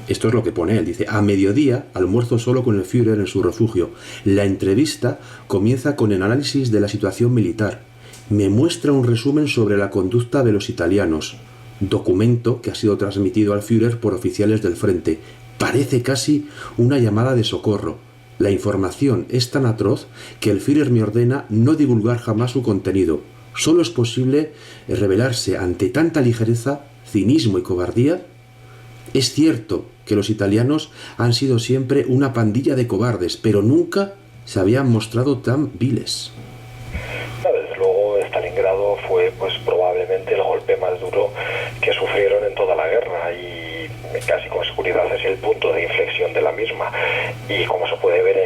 Esto es lo que pone él. Dice: a mediodía almuerzo solo con el Führer en su refugio. La entrevista comienza con el análisis de la situación militar. Me muestra un resumen sobre la conducta de los italianos. Documento que ha sido transmitido al Führer por oficiales del frente. Parece casi una llamada de socorro. La información es tan atroz que el Führer me ordena no divulgar jamás su contenido. Solo es posible rebelarse ante tanta ligereza, cinismo y cobardía. Es cierto que los italianos han sido siempre una pandilla de cobardes, pero nunca se habían mostrado tan viles. Desde luego, Stalingrado fue pues probablemente el golpe más duro que sufrieron en toda la guerra, y casi con seguridad es el punto de inflexión de la misma. Y como se puede ver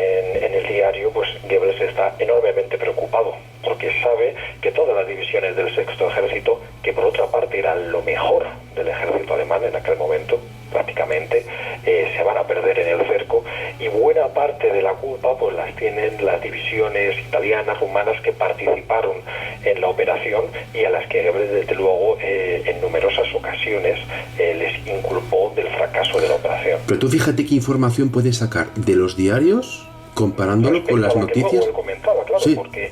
en el diario, pues Goebbels está enormemente preocupado, porque sabe que todas las divisiones del Sexto Ejército, que por otra parte eran lo mejor del ejército alemán en aquel momento, prácticamente, se van a perder en el cerco, y buena parte de la culpa pues las tienen las divisiones italianas, rumanas, que participaron en la operación y a las que Goebbels, desde luego, en numerosas ocasiones les inculpó del fracaso de la operación. Pero tú fíjate qué información puedes sacar de los diarios comparándolo con las noticias. Luego comentaba, claro, sí. Porque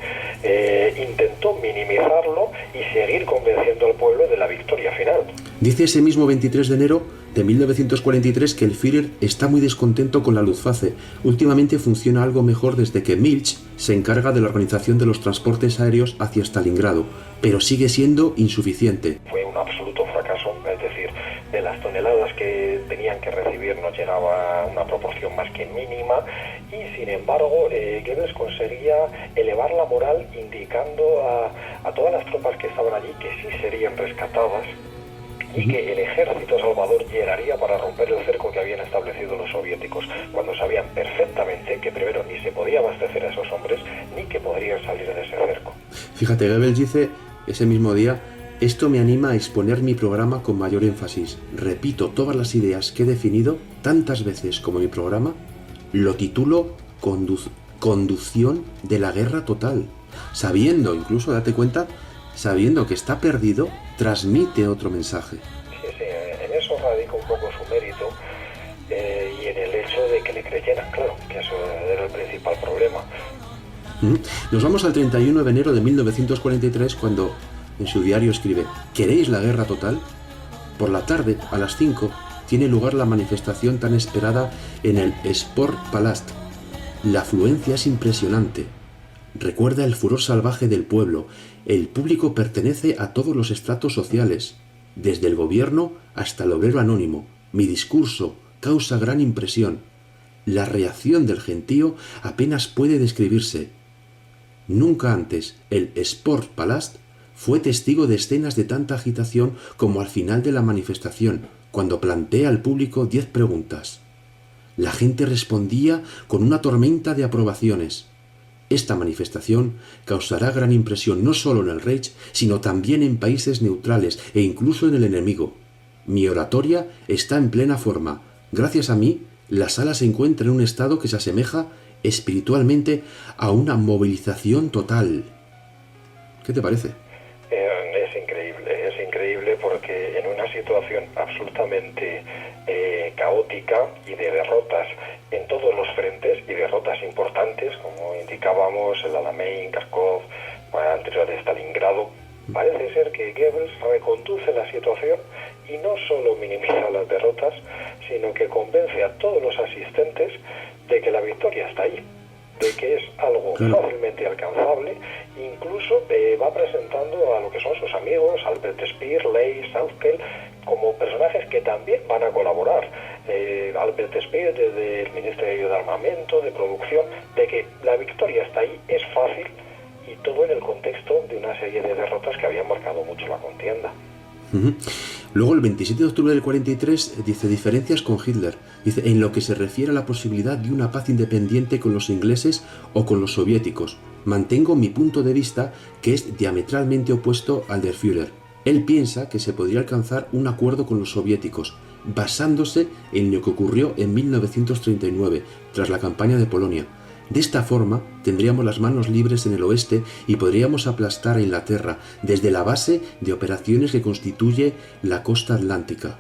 intentó minimizarlo y seguir convenciendo al pueblo de la victoria final. Dice ese mismo 23 de enero de 1943 que el Führer está muy descontento con la Luftwaffe. Últimamente funciona algo mejor desde que Milch se encarga de la organización de los transportes aéreos hacia Stalingrado, pero sigue siendo insuficiente. Fue un absoluto fracaso, es decir, de las toneladas que tenían que recibir no llegaba a una proporción más que mínima, y sin embargo Goebbels conseguía elevar la moral, indicando a todas las tropas que estaban allí que sí serían rescatadas y que el ejército salvador llegaría para romper el cerco que habían establecido los soviéticos, cuando sabían perfectamente que primero ni se podía abastecer a esos hombres ni que podrían salir de ese cerco. Fíjate, Goebbels dice ese mismo día: esto me anima a exponer mi programa con mayor énfasis. Repito todas las ideas que he definido tantas veces como mi programa. Lo titulo Conducción de la guerra total. Sabiendo, incluso, date cuenta, sabiendo que está perdido, transmite otro mensaje. Sí, en eso radica un poco su mérito, y en el hecho de que le creyeran, claro, que eso era el principal problema. Nos vamos al 31 de enero de 1943, cuando en su diario escribe: ¿queréis la guerra total? Por la tarde, a las 5, tiene lugar la manifestación tan esperada en el Sportpalast. La afluencia es impresionante. Recuerda el furor salvaje del pueblo. El público pertenece a todos los estratos sociales, desde el gobierno hasta el obrero anónimo. Mi discurso causa gran impresión. La reacción del gentío apenas puede describirse. Nunca antes el Sportpalast fue testigo de escenas de tanta agitación como al final de la manifestación, cuando plantea al público 10 preguntas. La gente respondía con una tormenta de aprobaciones. Esta manifestación causará gran impresión no solo en el Reich, sino también en países neutrales e incluso en el enemigo. Mi oratoria está en plena forma. Gracias a mí, la sala se encuentra en un estado que se asemeja espiritualmente a una movilización total. ¿Qué te parece? Es increíble porque en una situación absolutamente caótica y de derrotas en todos los frentes, y derrotas importantes, como indicábamos, el Alamein, Kharkov, anterior de Stalingrado, parece ser que Goebbels reconduce la situación y no solo minimiza las derrotas, sino que convence a todos los asistentes de que la victoria está ahí, de que es algo fácilmente alcanzable. Incluso va presentando a lo que son sus amigos, Albert Speer, Ley, Saukel, como personajes que también van a colaborar. Albert Speer, desde el Ministerio de Armamento, de Producción, de que la victoria está ahí, es fácil, y todo en el contexto de una serie de derrotas que habían marcado mucho la contienda. Luego, el 27 de octubre del 43, dice diferencias con Hitler. Dice, en lo que se refiere a la posibilidad de una paz independiente con los ingleses o con los soviéticos, mantengo mi punto de vista, que es diametralmente opuesto al del Führer. Él piensa que se podría alcanzar un acuerdo con los soviéticos, basándose en lo que ocurrió en 1939, tras la campaña de Polonia. De esta forma, tendríamos las manos libres en el oeste y podríamos aplastar a Inglaterra desde la base de operaciones que constituye la costa atlántica.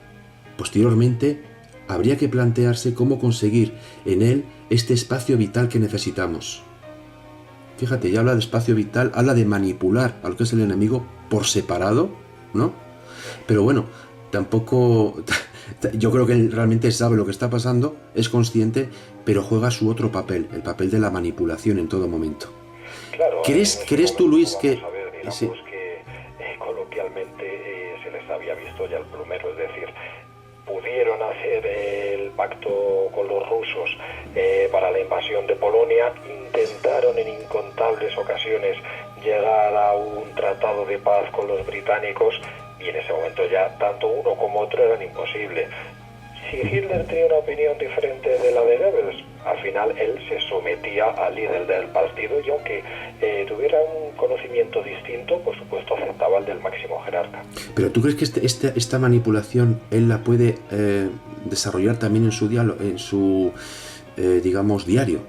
Posteriormente, habría que plantearse cómo conseguir en él este espacio vital que necesitamos. Fíjate, ya habla de espacio vital, habla de manipular a lo que es el enemigo por separado, ¿no? Pero bueno, tampoco... Yo creo que él realmente sabe lo que está pasando, es consciente, pero juega su otro papel, el papel de la manipulación en todo momento. Claro, ¿Crees tú, Luis, que... Vamos a ver, digamos sí. que coloquialmente se les había visto ya el plumero, es decir, pudieron hacer el pacto con los rusos para la invasión de Polonia, intentaron en incontables ocasiones llegar a un tratado de paz con los británicos, y en ese momento ya tanto uno como otro eran imposibles. Si Hitler tenía una opinión diferente de la de Goebbels, al final él se sometía al líder del partido, y aunque tuviera un conocimiento distinto, por supuesto aceptaba el del máximo jerarca. Pero ¿tú crees que esta manipulación él la puede desarrollar también en su diálogo, en su digamos diario?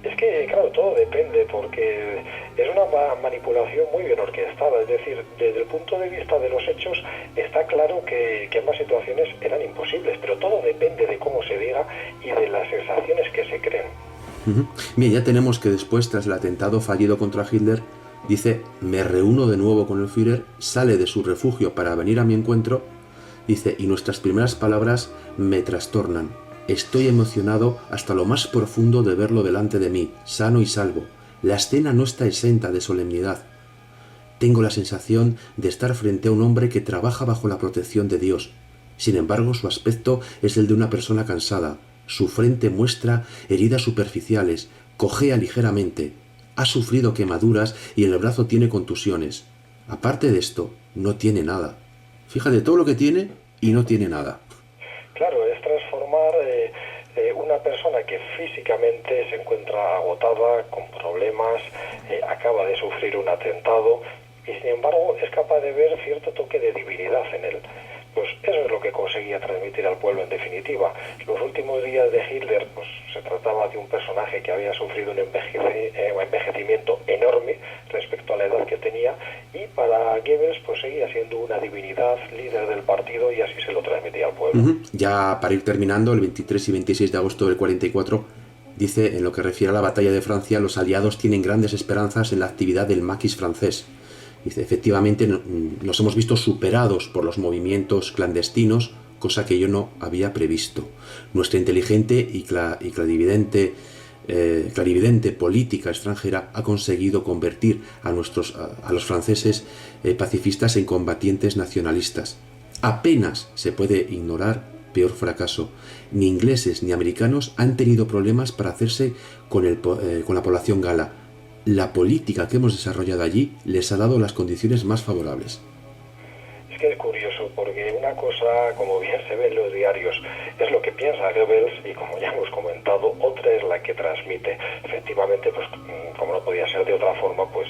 Es que, claro, todo depende, porque es una manipulación muy bien orquestada. Es decir, desde el punto de vista de los hechos, está claro que ambas situaciones eran imposibles, pero todo depende de cómo se diga y de las sensaciones que se creen. Bien, ya tenemos que después, tras el atentado fallido contra Hitler, dice, me reúno de nuevo con el Führer, sale de su refugio para venir a mi encuentro, dice, y nuestras primeras palabras me trastornan. Estoy emocionado hasta lo más profundo de verlo delante de mí, sano y salvo. La escena no está exenta de solemnidad. Tengo la sensación de estar frente a un hombre que trabaja bajo la protección de Dios. Sin embargo, su aspecto es el de una persona cansada. Su frente muestra heridas superficiales, cojea ligeramente, ha sufrido quemaduras y en el brazo tiene contusiones. Aparte de esto, no tiene nada. Fíjate todo lo que tiene y no tiene nada. Claro, es transformar una persona que físicamente se encuentra agotada, con problemas, acaba de sufrir un atentado, y sin embargo es capaz de ver cierto toque de divinidad en él. Pues eso es lo que conseguía transmitir al pueblo en definitiva. Los últimos días de Hitler, pues se trataba de un personaje que había sufrido un envejecimiento enorme respecto a la edad que tenía, y para Goebbels pues seguía siendo una divinidad, líder del partido, y así se lo transmitía al pueblo. Ya para ir terminando, el 23 y 26 de agosto del 44, dice, en lo que refiere a la batalla de Francia, los aliados tienen grandes esperanzas en la actividad del maquis francés. Dice, efectivamente nos hemos visto superados por los movimientos clandestinos, cosa que yo no había previsto. Nuestra inteligente y clarividente política extranjera ha conseguido convertir a los franceses pacifistas en combatientes nacionalistas. Apenas se puede ignorar, peor fracaso. Ni ingleses ni americanos han tenido problemas para hacerse con la población gala. La política que hemos desarrollado allí les ha dado las condiciones más favorables. Es que es curioso, porque una cosa, como bien se ve en los diarios, es lo que piensa Goebbels, y como ya hemos comentado, otra es la que transmite. Efectivamente, pues como no podía ser de otra forma, pues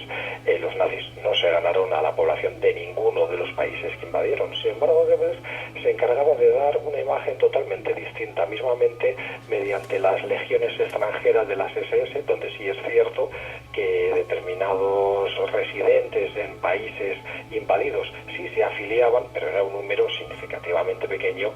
los nazis no se ganaron a la población de ninguno de los países que invadieron. Sin embargo, Goebbels se encargaba de dar una imagen totalmente distinta, mismamente mediante las legiones extranjeras de las SS, donde sí es cierto que determinados residentes en países invadidos sí se afiliaban, pero era un número significativamente pequeño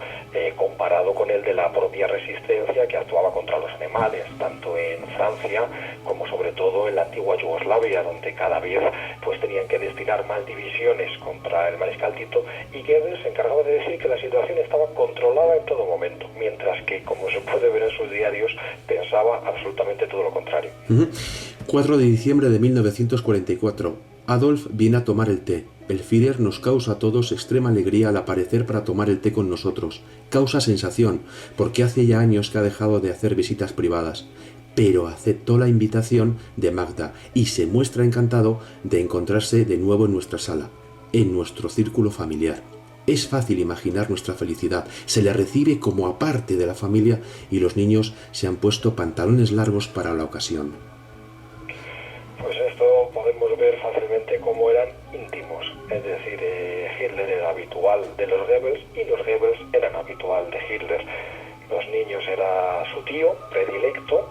comparado con el de la propia resistencia que actuaba contra los alemanes, tanto en Francia como sobre todo en la antigua Yugoslavia, donde cada vez pues tenían que destinar más divisiones contra el mariscal Tito, y Goebbels se encargaba de decir que la situación estaba controlada en todo momento, mientras que, como se puede ver en sus diarios, pensaba absolutamente todo lo contrario. 4 de diciembre de 1944. Adolf viene a tomar el té. El Führer nos causa a todos extrema alegría al aparecer para tomar el té con nosotros. Causa sensación, porque hace ya años que ha dejado de hacer visitas privadas. Pero aceptó la invitación de Magda y se muestra encantado de encontrarse de nuevo en nuestra sala, en nuestro círculo familiar. Es fácil imaginar nuestra felicidad. Se le recibe como aparte de la familia y los niños se han puesto pantalones largos para la ocasión. Pues esto podemos ver fácilmente cómo eran íntimos. Es decir, Hitler era habitual de los Goebbels y los Goebbels eran habitual de Hitler. Los niños era su tío predilecto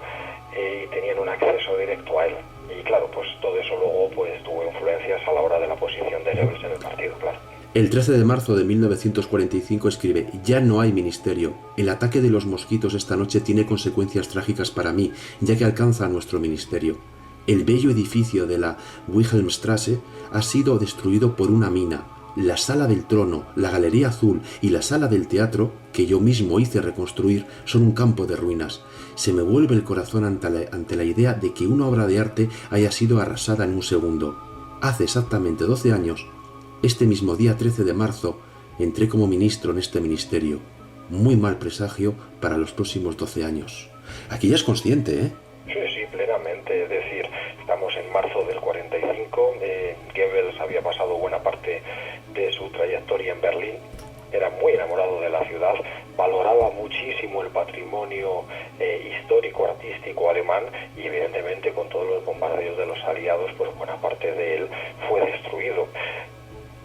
y tenían un acceso directo a él. Y claro, pues todo eso luego pues tuvo influencias a la hora de la posición de Goebbels en el partido, claro. El 13 de marzo de 1945 escribe: ya no hay ministerio. El ataque de los mosquitos esta noche tiene consecuencias trágicas para mí, ya que alcanza a nuestro ministerio. El bello edificio de la Wilhelmstrasse ha sido destruido por una mina. La sala del trono, la galería azul y la sala del teatro, que yo mismo hice reconstruir, son un campo de ruinas. Se me vuelve el corazón ante la idea de que una obra de arte haya sido arrasada en un segundo. Hace exactamente 12 años, este mismo día 13 de marzo, entré como ministro en este ministerio. Muy mal presagio para los próximos 12 años. Aquí ya es consciente, ¿eh? Sí, plenamente. Es decir, estamos en marzo del 45. Goebbels había pasado buena parte de su trayectoria en Berlín. Era muy enamorado de la ciudad, valoraba muchísimo el patrimonio histórico, artístico alemán y evidentemente con todos los bombardeos de los aliados, pues buena parte de él fue destruido.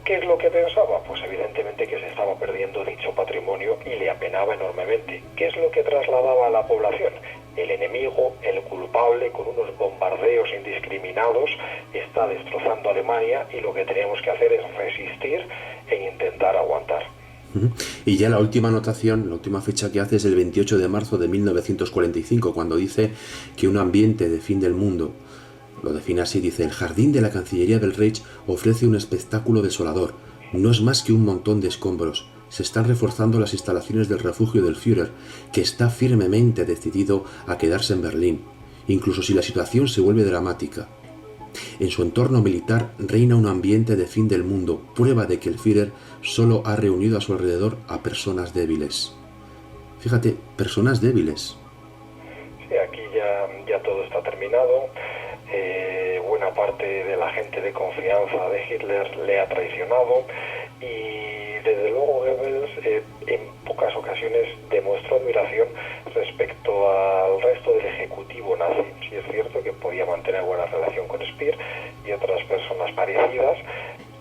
¿Qué es lo que pensaba? Pues evidentemente que se estaba perdiendo dicho patrimonio y le apenaba enormemente. ¿Qué es lo que trasladaba a la población? El enemigo, el culpable, con unos bombardeos indiscriminados, está destrozando Alemania y lo que teníamos que hacer es resistir e intentar aguantar. Y ya la última anotación, la última fecha que hace es el 28 de marzo de 1945, cuando dice que un ambiente de fin del mundo, lo define así, dice: el jardín de la Cancillería del Reich ofrece un espectáculo desolador. No es más que un montón de escombros. Se están reforzando las instalaciones del refugio del Führer, que está firmemente decidido a quedarse en Berlín, incluso si la situación se vuelve dramática. En su entorno militar reina un ambiente de fin del mundo, prueba de que el Führer solo ha reunido a su alrededor a personas débiles. Fíjate, personas débiles. Sí, aquí ya todo está terminado. Buena parte de la gente de confianza de Hitler le ha traicionado y desde luego Goebbels en pocas ocasiones demostró admiración respecto al resto del ejecutivo nazi. Sí es cierto que podía mantener buena relación con Speer y otras personas parecidas,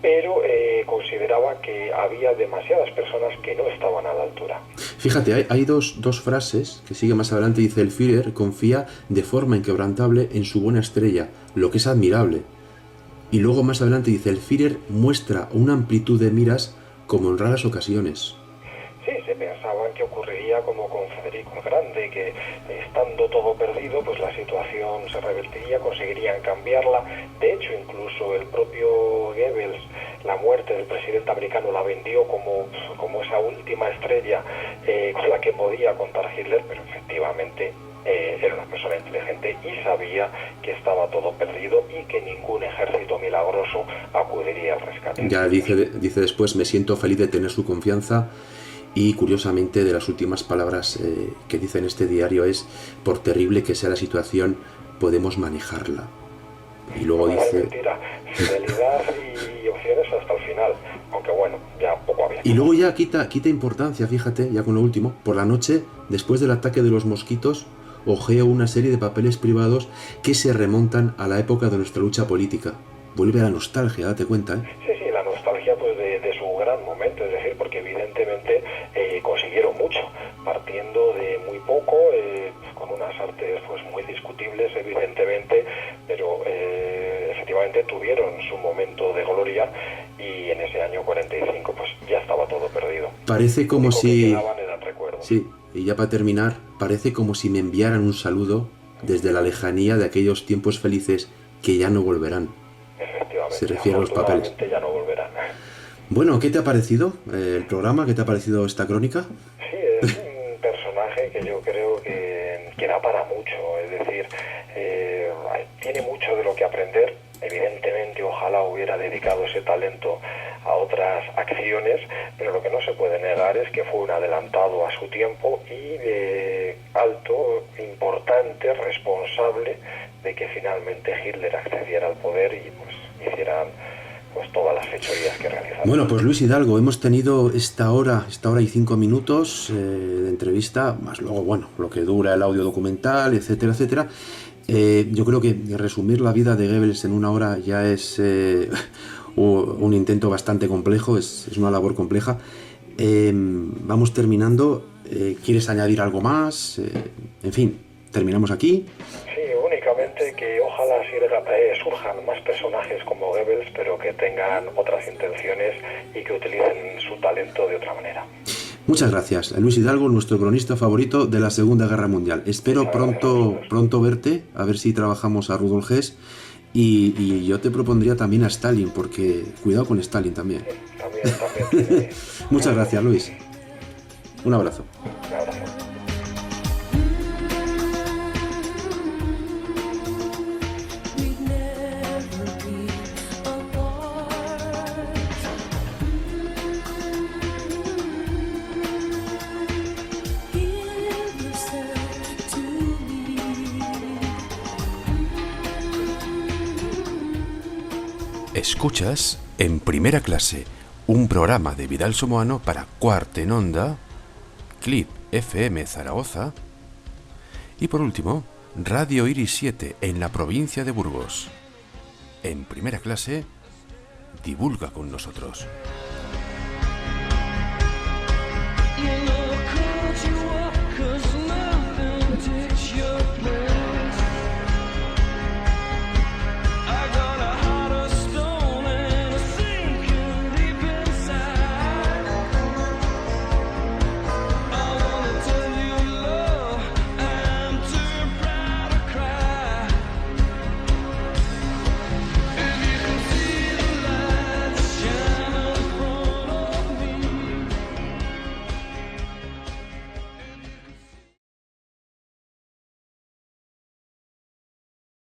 pero consideraba que había demasiadas personas que no estaban a la altura. Fíjate, hay dos frases que sigue más adelante. Dice: el Führer confía de forma inquebrantable en su buena estrella, lo que es admirable. Y luego más adelante dice: el Führer muestra una amplitud de miras como en raras ocasiones. Sí, se pensaban que ocurriría como con Federico el Grande, que estando todo perdido, pues la situación se revertiría, conseguirían cambiarla. De hecho, incluso el propio Goebbels, la muerte del presidente americano la vendió como esa última estrella con la que podía contar Hitler, pero efectivamente era una persona inteligente y sabía que estaba todo perdido y que ningún ejército milagroso acudiría al rescate. Ya dice después: me siento feliz de tener su confianza. Y curiosamente, de las últimas palabras que dice en este diario es: por terrible que sea la situación, podemos manejarla. Y luego dice: mentira, fidelidad y opciones hasta el final, aunque bueno, ya poco había. Y luego ya quita importancia, fíjate, ya con lo último. Por la noche, después del ataque de los mosquitos, hojeo una serie de papeles privados que se remontan a la época de nuestra lucha política. Vuelve a la nostalgia, date cuenta, ¿eh? Sí, la nostalgia pues de su gran momento, es decir, porque evidentemente consiguieron mucho, partiendo de muy poco, con unas artes pues muy discutibles evidentemente, pero efectivamente tuvieron su momento de gloria y en ese año 45 pues ya estaba todo perdido. Parece como si... recuerdo. Sí, y ya para terminar, parece como si me enviaran un saludo desde la lejanía de aquellos tiempos felices que ya no volverán. Efectivamente. Se refiere a los papeles. Ya no volverán. Bueno, ¿qué te ha parecido el programa? ¿Qué te ha parecido esta crónica? Sí, es un personaje que yo creo que da para mucho, es decir, tiene mucho de lo que aprender. Evidentemente, ojalá hubiera dedicado ese talento las acciones, pero lo que no se puede negar es que fue un adelantado a su tiempo y de alto, importante, responsable de que finalmente Hitler accediera al poder y pues hicieran pues todas las fechorías que realizaron. Bueno, pues Luis Hidalgo, hemos tenido esta hora y 5 minutos de entrevista, más luego, bueno, lo que dura el audio documental, etcétera, etcétera. Yo creo que resumir la vida de Goebbels en una hora ya es un intento bastante complejo, es una labor compleja. Vamos terminando. ¿Quieres añadir algo más? En fin, terminamos aquí. Sí, únicamente que ojalá surjan más personajes como Goebbels, pero que tengan otras intenciones y que utilicen su talento de otra manera. Muchas gracias. Luis Hidalgo, nuestro cronista favorito de la Segunda Guerra Mundial. Espero pronto verte, a ver si trabajamos a Rudolf Hess. Y yo te propondría también a Stalin, porque cuidado con Stalin también. También. Muchas gracias, Luis. Un abrazo. Un abrazo. Escuchas En Primera Clase, un programa de Vidal Somoano para Quart en Onda, Clip FM Zaragoza y por último, Radio Iris 7 en la provincia de Burgos. En Primera Clase, divulga con nosotros.